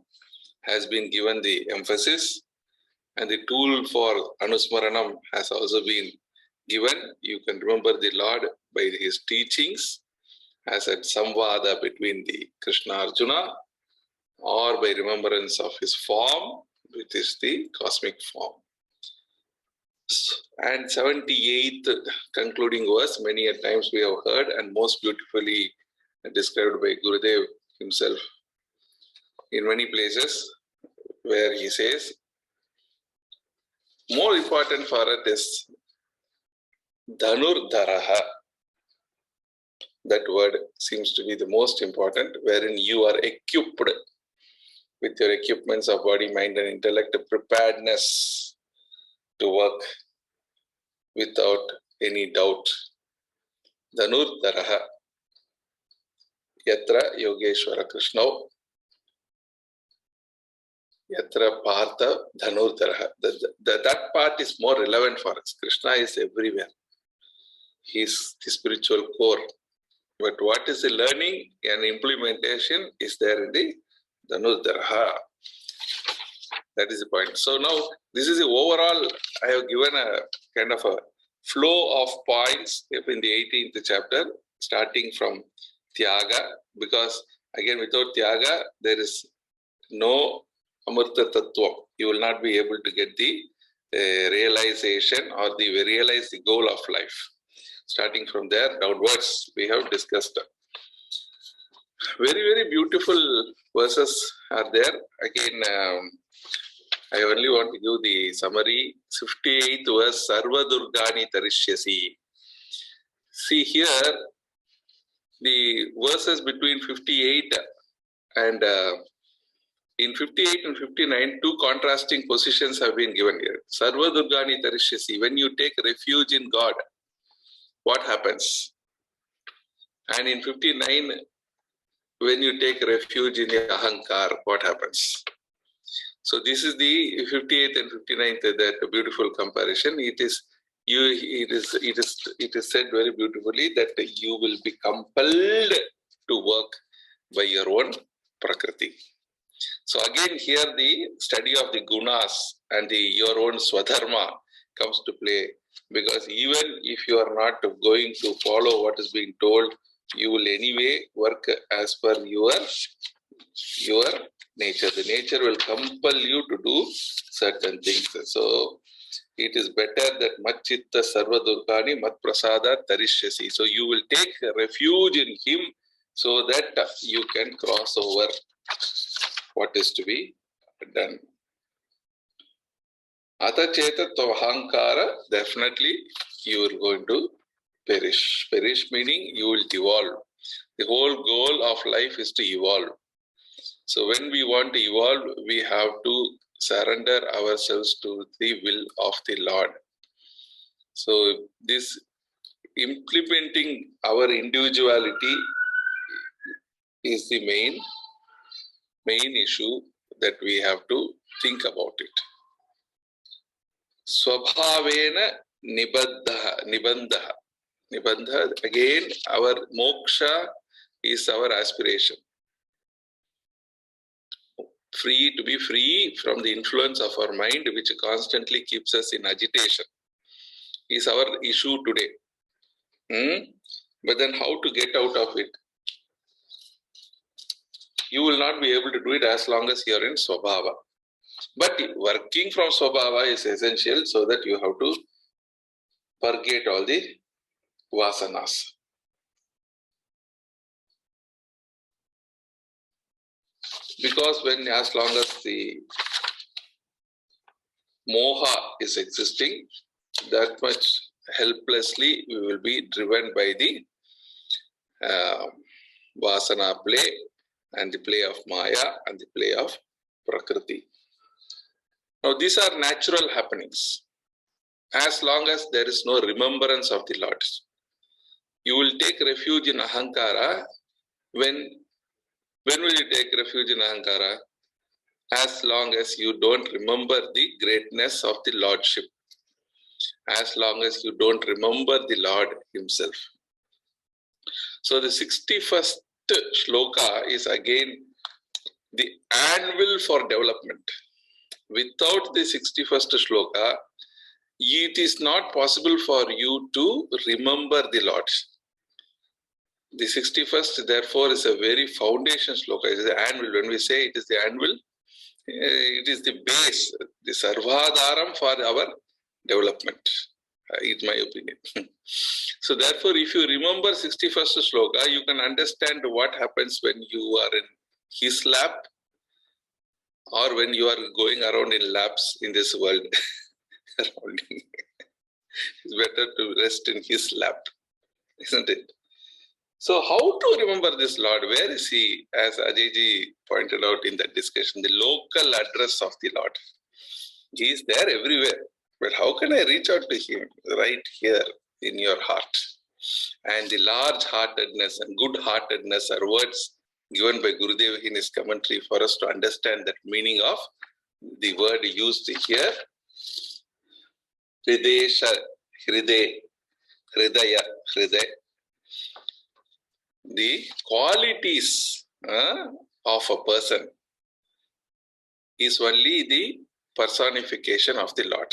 has been given the emphasis, and the tool for anusmaranam has also been given. You can remember the Lord by His teachings as a samvada between the Krishna Arjuna, or by remembrance of His form, which is the cosmic form. And 78th concluding verse, many a times we have heard, and most beautifully described by Gurudev himself in many places, where he says, more important for it is Dhanurdharaha. That word seems to be the most important, wherein you are equipped with your equipments of body, mind, and intellect, preparedness to work without any doubt. Dhanurdharaha yatra yogeshwara Krishna. Yatra Partha Dhanurdhara. That part is more relevant for us. Krishna is everywhere. He is the spiritual core. But what is the learning and implementation is there in the Dhanurdhara. That is the point. So now, this is the overall, I have given a kind of a flow of points in the 18th chapter, starting from Tyaga, because again, without Tyaga, there is no Amrta Tattva. You will not be able to get the realization or realize the goal of life. Starting from there downwards, we have discussed. Very, very beautiful verses are there. Again, I only want to give the summary. 58th verse, Sarva Durgani Tarishyasi. See here, the verses between 58 and in 58 and 59, two contrasting positions have been given here. Sarva Durgani Tarishyasi. When you take refuge in God, what happens? And in 59, when you take refuge in your Ahankar, what happens? So this is the 58th and 59th, that beautiful comparison. It is said very beautifully that you will be compelled to work by your own Prakriti. So again here the study of the gunas and your own swadharma comes to play, because even if you are not going to follow what is being told, you will anyway work as per your nature. The nature will compel you to do certain things. So it is better that Machitta Sarva Durgani Mat Prasada Tarishyasi. So you will take refuge in him so that you can cross over what is to be done. Ata Cheta Tavahankara, definitely you are going to perish. Perish meaning you will devolve. The whole goal of life is to evolve. So when we want to evolve, we have to surrender ourselves to the will of the Lord. So this implementing our individuality is the main issue that we have to think about it. Swabhavena Nibandha, again, our moksha is our aspiration. To be free from the influence of our mind, which constantly keeps us in agitation, is our issue today. But then how to get out of it? You will not be able to do it as long as you are in Swabhava. But working from Swabhava is essential, so that you have to purgate all the vasanas. Because as long as the moha is existing, that much helplessly we will be driven by the vasana play and the play of Maya and the play of Prakriti. Now these are natural happenings. As long as there is no remembrance of the Lord, you will take refuge in Ahankara. When will you take refuge in Ahankara? As long as you don't remember the greatness of the Lordship. As long as you don't remember the Lord himself. So the 61st shloka is again the anvil for development. Without the 61st shloka, it is not possible for you to remember the Lord. The 61st, therefore, is a very foundation shloka. It is the anvil. When we say it is the anvil, it is the base, the sarvadharam for our development, in my opinion. So therefore, if you remember 61st shloka, you can understand what happens when you are in his lap or when you are going around in laps in this world. It's better to rest in his lap, isn't it? So how to remember this Lord? Where is he? As Ajayji pointed out in that discussion, the local address of the Lord. He is there everywhere. But how can I reach out to him? Right here in your heart. And the large-heartedness and good-heartedness are words given by Gurudev in his commentary for us to understand that meaning of the word used here, Hridesha, Hridaya, the qualities of a person is only the personification of the Lord.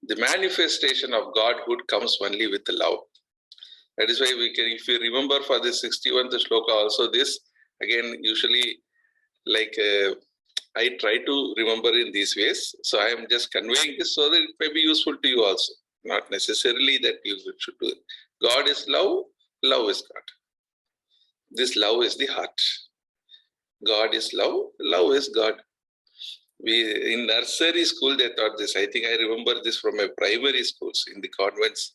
The manifestation of Godhood comes only with love. That is why we can, if you remember for the 61st shloka also, this again usually like I try to remember in these ways. So I am just conveying this so that it may be useful to you also. Not necessarily that you should do it. God is love, love is God. This love is the heart. God is love, love is God. We in nursery school they taught this. I think I remember this from my primary schools in the convents,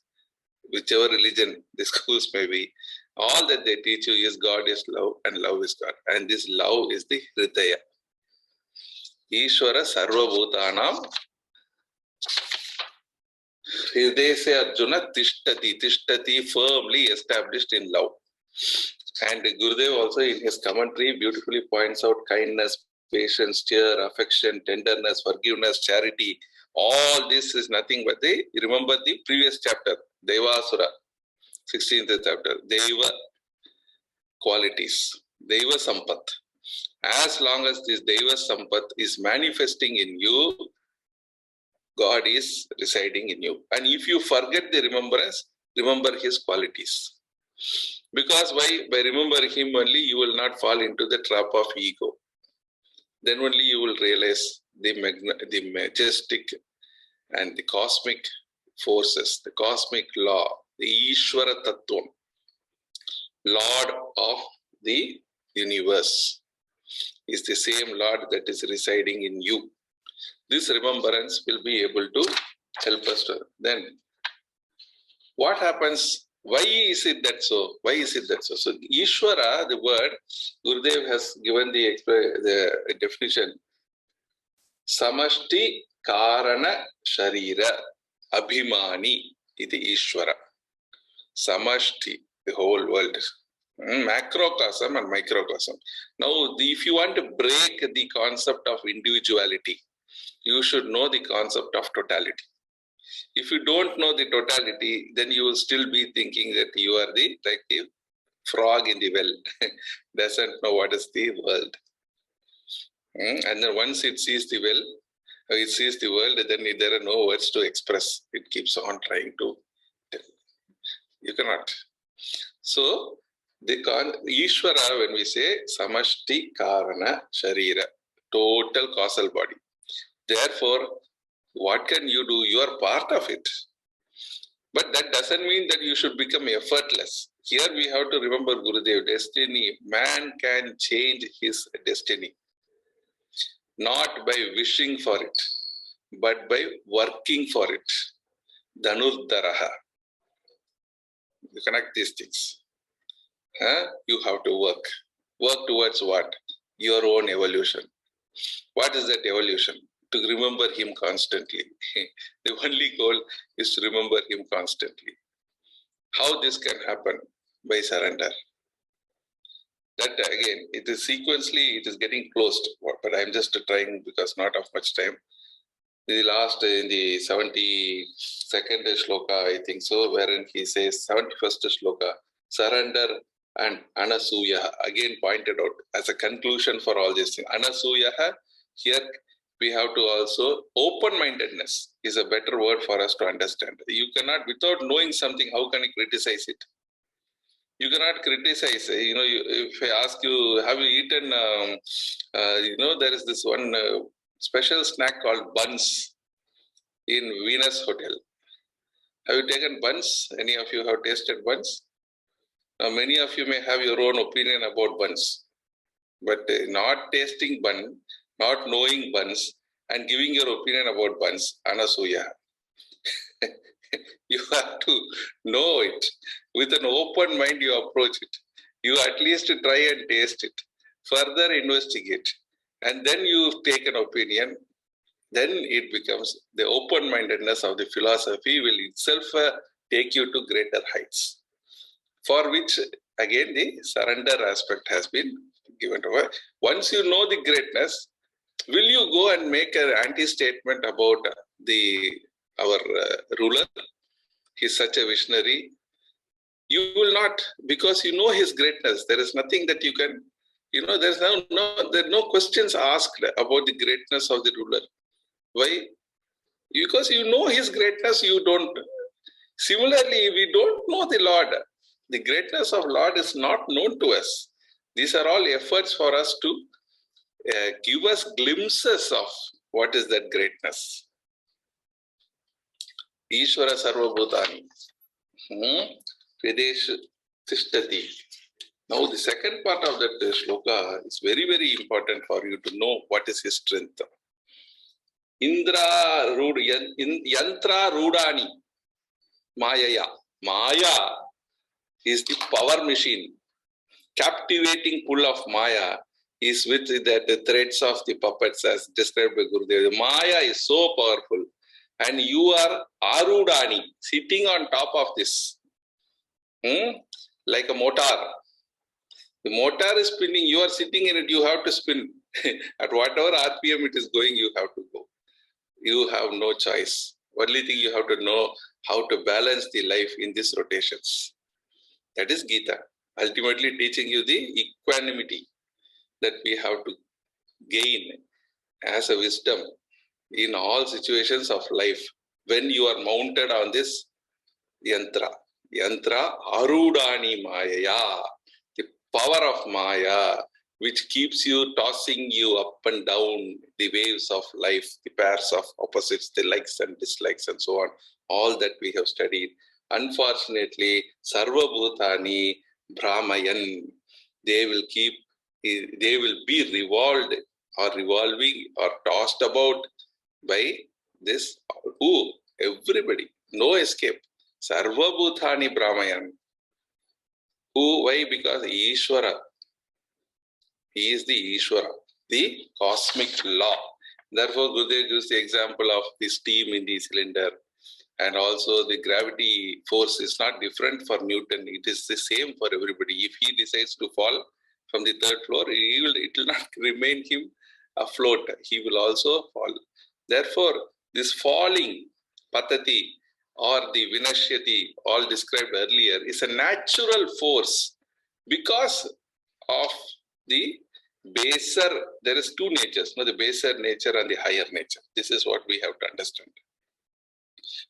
whichever religion the schools may be. All that they teach you is God is love and love is God. And this love is the Hridaya. Ishvara Sarva Bhutanam Hridaya Arjuna Tishtati, firmly established in love. And Gurudev also in his commentary beautifully points out kindness, patience, cheer, affection, tenderness, forgiveness, charity. All this is nothing but remember the previous chapter, Devasura, 16th chapter, Deva qualities, Deva Sampat. As long as this Deva Sampat is manifesting in you, God is residing in you. And if you forget the remembrance, remember his qualities. Because by remembering him only, you will not fall into the trap of ego. Then only you will realize the majestic and the cosmic forces, the cosmic law, the Ishvara Tattvam, Lord of the universe, is the same Lord that is residing in you. This remembrance will be able to help us to. Then, what happens? Why is it that so? Why is it that so? So, Ishvara, the word, Gurudev has given the definition. Samashti Karana Sharira Abhimani iti Ishvara. Samashti, the whole world. Macrocosm and microcosm. Now, if you want to break the concept of individuality, you should know the concept of totality. If you don't know the totality, then you will still be thinking that you are like the frog in the well, doesn't know what is the world. And then once it sees the well, it sees the world, then there are no words to express. It keeps on trying to tell. You cannot. So, the Ishvara, when we say Samashti Karana Sharira, total causal body. Therefore, what can you do? You are part of it. But that doesn't mean that you should become effortless. Here we have to remember Gurudev, destiny. Man can change his destiny. Not by wishing for it, but by working for it. Dhanurdaraha. You connect these things. You have to work. Work towards what? Your own evolution. What is that evolution? To remember him constantly. The only goal is to remember him constantly. How this can happen? By surrender. That again, it is sequentially, it is getting closed, but I'm just trying because not of much time. The last, in the 72nd shloka, I think so, wherein he says, 71st shloka, surrender and anasuya, again pointed out as a conclusion for all these things. Anasuya, here we have to also, open-mindedness is a better word for us to understand. You cannot, without knowing something, how can you criticize it? You cannot criticize. If I ask you, have you eaten, there is this one special snack called buns in Venus Hotel. Have you taken buns? Any of you have tasted buns? Now, many of you may have your own opinion about buns. But not tasting bun, not knowing buns, and giving your opinion about buns, anasuya. You have to know it. With an open mind, you approach it. You at least try and taste it. Further investigate. And then you take an opinion. Then it becomes the open-mindedness of the philosophy will itself take you to greater heights. For which, again, the surrender aspect has been given over. Once you know the greatness, Will you go and make an anti-statement about our ruler? He's such a visionary. You will not, because you know his greatness. There is nothing that you can, there's there are no questions asked about the greatness of the ruler. Why? Because you know his greatness, you don't. Similarly, we don't know the Lord. The greatness of Lord is not known to us. These are all efforts for us to give us glimpses of what is that greatness. Ishvara Sarva Bhutani. Videsh Tishtati. Now, the second part of that shloka is very, very important for you to know what is his strength. Indra Yantra Rudani. Mayaya. Maya is the power machine. Captivating pull of Maya is with the threads of the puppets as described by Gurudev. Maya is so powerful. And you are Arudani, sitting on top of this. Like a motor. The motor is spinning, you are sitting in it, you have to spin. At whatever RPM it is going, you have to go. You have no choice. Only thing you have to know how to balance the life in these rotations. That is Gita. Ultimately teaching you the equanimity that we have to gain as a wisdom in all situations of life. When you are mounted on this yantra arudani maya, the power of Maya, which keeps you tossing you up and down the waves of life, the pairs of opposites, the likes and dislikes and so on, all that we have studied. Unfortunately, Sarva Bhutani Brahmayan, they will be revolved or revolving or tossed about by this. Who? Everybody. No escape. Sarva Bhutani Brahmayan. Who? Why? Because Ishvara. He is the Ishvara, the cosmic law. Therefore, Gurudev gives the example of the steam in the cylinder. And also the gravity force is not different for Newton. It is the same for everybody. If he decides to fall from the third floor, it will not remain him afloat. He will also fall. Therefore, this falling, patati, or the vinashyati, all described earlier, is a natural force because of the baser. There is two natures, the baser nature and the higher nature. This is what we have to understand.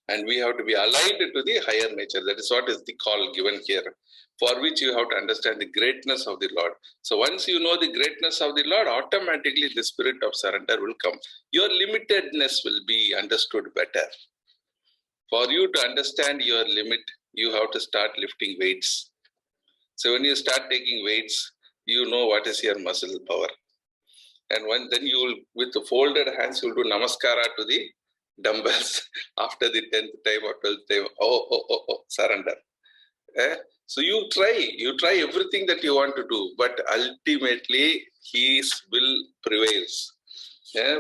And we have to be aligned to the higher nature. That is what is the call given here, for which you have to understand the greatness of the Lord. So once you know the greatness of the Lord, automatically the spirit of surrender will come. Your limitedness will be understood better. For you to understand your limit, you have to start lifting weights. So when you start taking weights, you know what is your muscle power. And then you will, with the folded hands, you will do namaskara to the dumbbells after the 10th time or 12th time. Oh, surrender. So you try everything that you want to do, but ultimately his will prevails.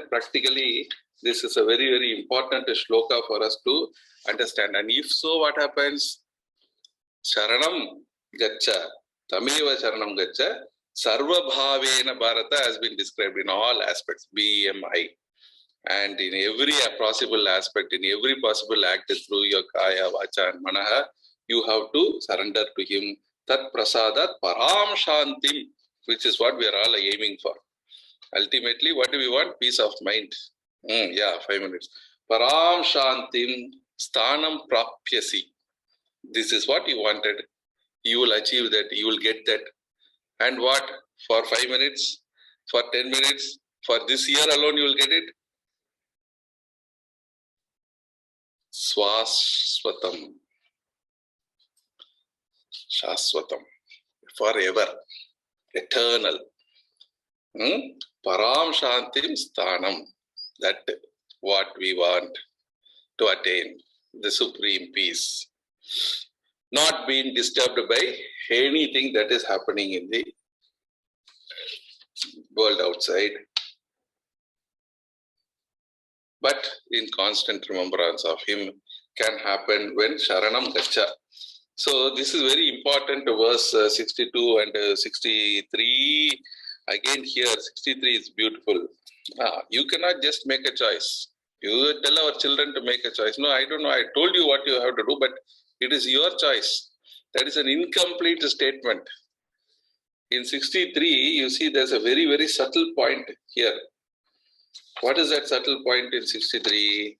Practically, this is a very, very important shloka for us to understand. And if so, what happens? Sharanam Gacha, Tameva Sharanam Gacha, Sarva Bhavena Bharata has been described in all aspects, BMI. And in every possible aspect, in every possible act through your Kaya, Vacha and Manaha, you have to surrender to him. Tat Prasadat Param Shantim, which is what we are all aiming for. Ultimately, what do we want? Peace of mind. 5 minutes. Param Shantim Sthanam Prapyasi. This is what you wanted. You will achieve that. You will get that. And what? For 5 minutes? For 10 minutes? For this year alone, you will get it? Swaswatam. Shaswatam. Forever. Eternal. Param Shantim Sthanam. That what we want to attain. The supreme peace. Not being disturbed by anything that is happening in the world outside, but in constant remembrance of him can happen when Sharanam Gacha. So this is very important, verse 62 and 63. Again here, 63 is beautiful. You cannot just make a choice. You tell our children to make a choice. No, I don't know. I told you what you have to do, but it is your choice. That is an incomplete statement. In 63, you see there's a very, very subtle point here. What is that subtle point in 63?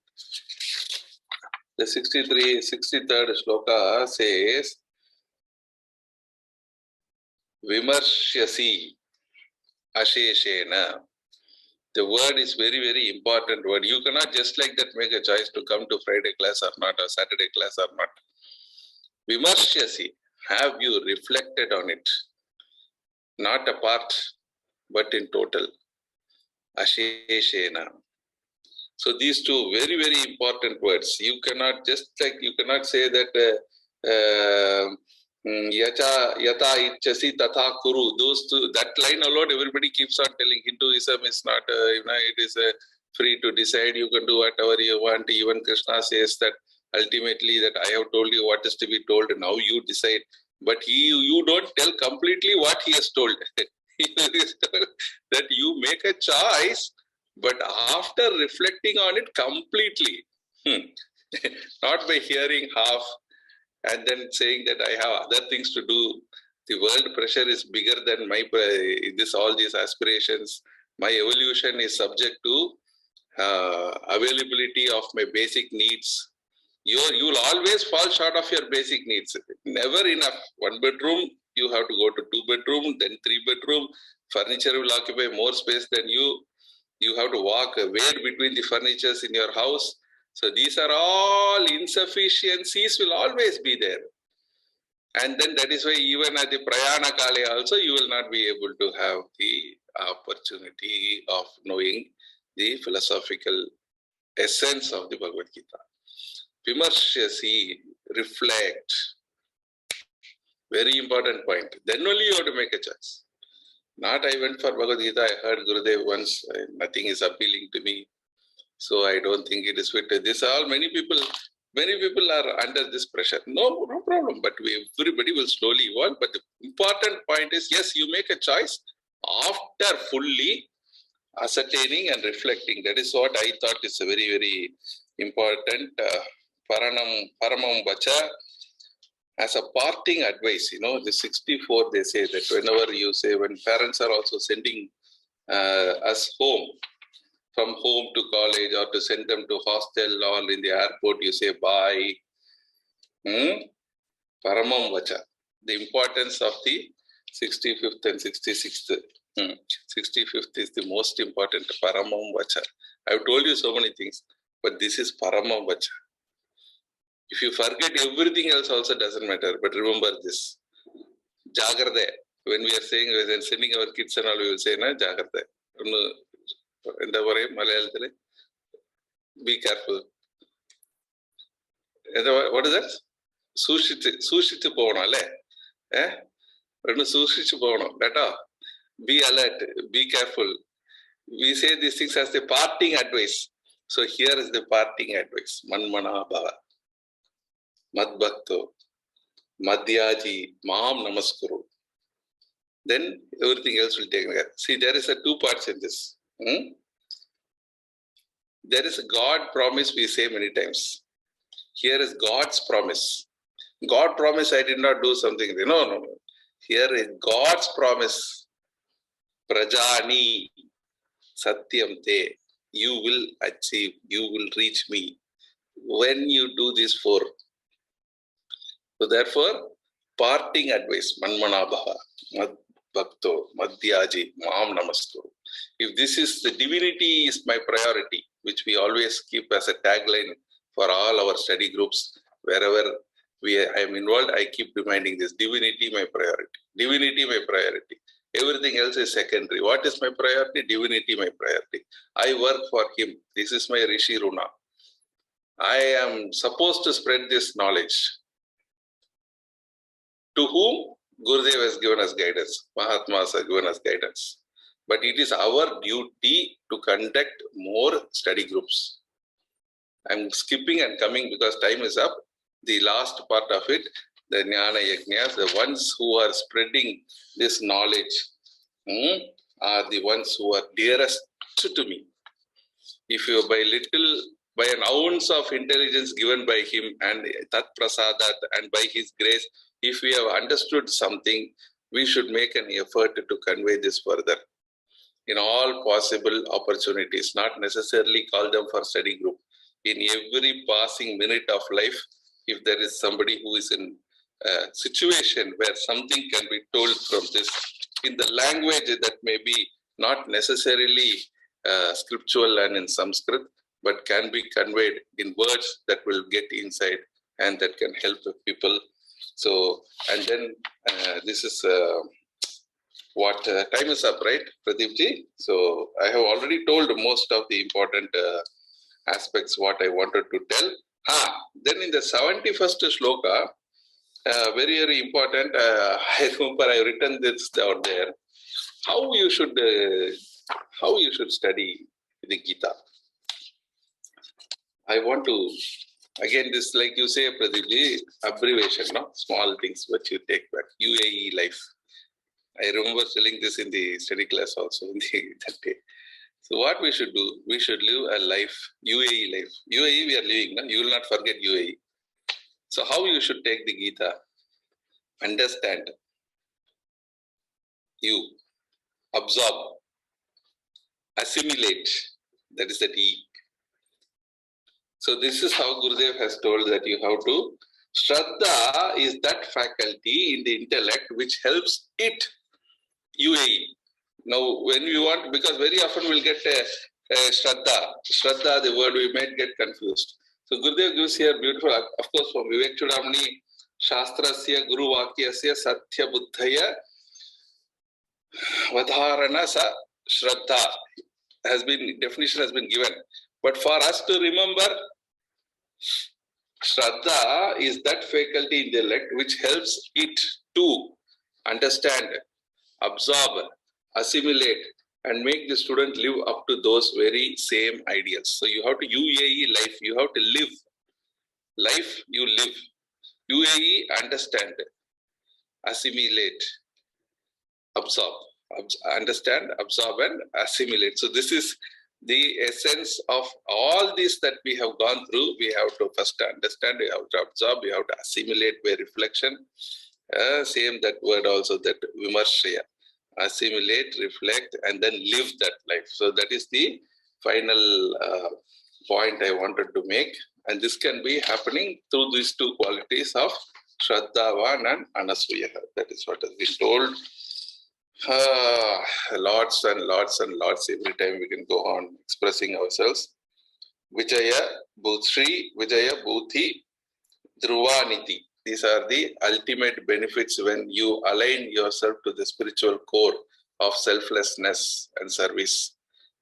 The 63rd shloka says, Vimarshyasi asheshena. The word is very, very important word. You cannot just like that make a choice to come to Friday class or not, or Saturday class or not. Vimarshyasi. Have you reflected on it? Not a part, but in total. Asheshena. So these two very, very important words. You cannot just like, you cannot say that yata ichasi tatha kuru. Those two, that line alone, everybody keeps on telling Hinduism is not, it is free to decide. You can do whatever you want. Even Krishna says that ultimately that I have told you what is to be told. Now you decide. But you don't tell completely what he has told. That you make a choice, but after reflecting on it completely, not by hearing half and then saying that I have other things to do. The world pressure is bigger than all these aspirations. My evolution is subject to availability of my basic needs. You'll always fall short of your basic needs. Never enough. 1 bedroom, you have to go to 2 bedroom, then 3 bedroom. Furniture will occupy more space than you. You have to walk, wade between the furnitures in your house. So these are all insufficiencies will always be there. And then that is why even at the Prayana Kale also, you will not be able to have the opportunity of knowing the philosophical essence of the Bhagavad Gita. Vimarshyasi, reflect. Very important point. Then only you have to make a choice. Not I went for Bhagavad Gita, I heard Gurudev once, nothing is appealing to me, so I don't think it is fit. This all many people are under this pressure. No problem, but everybody will slowly evolve. But the important point is, yes, you make a choice after fully ascertaining and reflecting. That is what I thought is a very, very important paramam vacha. As a parting advice, the 64, they say that whenever you say, when parents are also sending us home, from home to college or to send them to hostel or in the airport, you say bye. Paramam vacha. The importance of the 65th and 66th. 65th is the most important. Paramam vacha. I've told you so many things, but this is paramam vacha. If you forget everything else also doesn't matter, but remember this. Jagrade. When we are saying, when sending our kids and all, we will say, na, Jagrade. Be careful. What is that? Sushichu povana. Sushichu povana. Better. Be alert. Be careful. We say these things as the parting advice. So here is the parting advice. Manmana bhava. Madbhakto, Madhyaji, Maham Namaskuru. Then everything else will take care. See, there is 2 parts in this. There is a God promise we say many times. Here is God's promise. God promise I did not do something. No. Here is God's promise. Prajani Satyam Te. You will achieve, you will reach me when you do this 4. So therefore, parting advice, Manmana Bhava, Mad Bhakto, Madhyaji, Maham Namaskuru. If this is the divinity is my priority, which we always keep as a tagline for all our study groups, wherever I am involved, I keep reminding this, divinity my priority, divinity my priority. Everything else is secondary. What is my priority? Divinity my priority. I work for him. This is my Rishi Runa. I am supposed to spread this knowledge. To whom Gurudev has given us guidance, Mahatmas have given us guidance. But it is our duty to conduct more study groups. I'm skipping and coming because time is up. The last part of it, the Jnana Yajnas, the ones who are spreading this knowledge are the ones who are dearest to me. If you by an ounce of intelligence given by him and tat prasadat and by his grace, if we have understood something, we should make an effort to convey this further in all possible opportunities, not necessarily call them for study group. In every passing minute of life, if there is somebody who is in a situation where something can be told from this in the language that may be not necessarily scriptural and in Sanskrit, but can be conveyed in words that will get inside and that can help people. So, and then this is what time is up, right, Pradeep ji? So I have already told most of the important aspects what I wanted to tell. Then in the 71st shloka, very, very important, I remember I written this down there, how you should study the Gita. I want to, again, this, like you say, Pradeep ji, abbreviation, no? Small things which you take back, UAE life. I remember telling this in the study class also that day. So what we should do, we should live a life, UAE life. UAE we are living, no? You will not forget UAE. So how you should take the Gita? Understand, you absorb, assimilate, that is the D. So this is how Gurudev has told that you have to, Shraddha is that faculty in the intellect which helps it, UAE. Now when we want, because very often we'll get a Shraddha, the word we might get confused. So Gurudev gives here beautiful, of course from Vivek Chudamani, Shastrasya Guru Vakyasya Satya Buddhaya Vadharana Sa Shraddha definition has been given. But for us to remember, Shraddha is that faculty intellect which helps it to understand, absorb, assimilate, and make the student live up to those very same ideas. So you have to UAE life, you have to live. Life you live. UAE understand, assimilate, absorb. Understand, absorb, and assimilate. So this is the essence of all this that we have gone through. We have to first understand, we have to absorb, we have to assimilate by reflection. Same that word also, that vimarshaya. Assimilate, reflect, and then live that life. So that is the final point I wanted to make. And this can be happening through these two qualities of Shraddhavan and Anasuya. That is what has been told. Lots and lots and lots. Every time we can go on expressing ourselves. Vijaya, Bhutri, Vijaya, Bhuti, Dhruvaniti. These are the ultimate benefits when you align yourself to the spiritual core of selflessness and service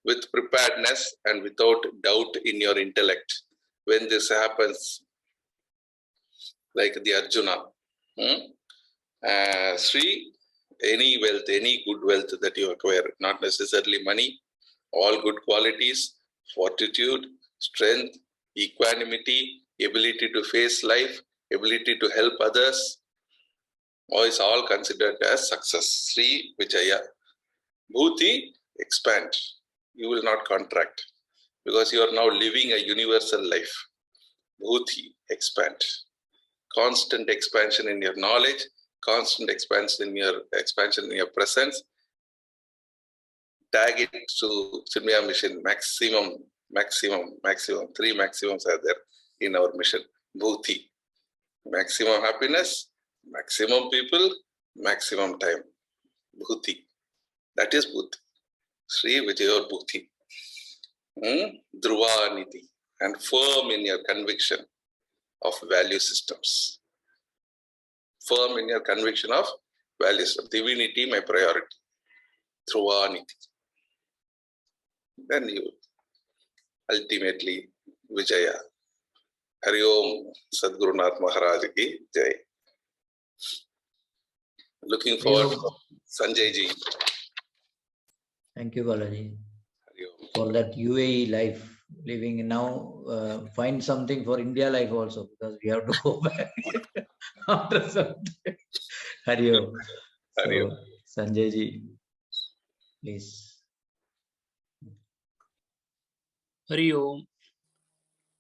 with preparedness and without doubt in your intellect. When this happens, like the Arjuna, Sri, any wealth, any good wealth that you acquire, not necessarily money, all good qualities, fortitude, strength, equanimity, ability to face life, ability to help others, is all considered as success. Sri Vijaya. Bhuti, expand. You will not contract because you are now living a universal life. Bhuti, expand. Constant expansion in your knowledge, constant expansion in your presence. Tag it to Chinmaya mission, maximum. 3 maximums are there in our mission. Bhuti. Maximum happiness, maximum people, maximum time. Bhuti. That is Bhuti. Sri Vijaya Bhuti. Dhruvaniti. And firm in your conviction of value systems. Firm in your conviction of value systems. Divinity, my priority. Dhruvaniti. Then you ultimately Vijaya. Hari Om Sadgurunath Maharaj ki Jai. Looking forward, Sanjay ji. Thank you, Balaji, for that UAE life. Living now, find something for India life also, because we have to go back after some time. Hari Om. So, Sanjay ji, please. Hari Om.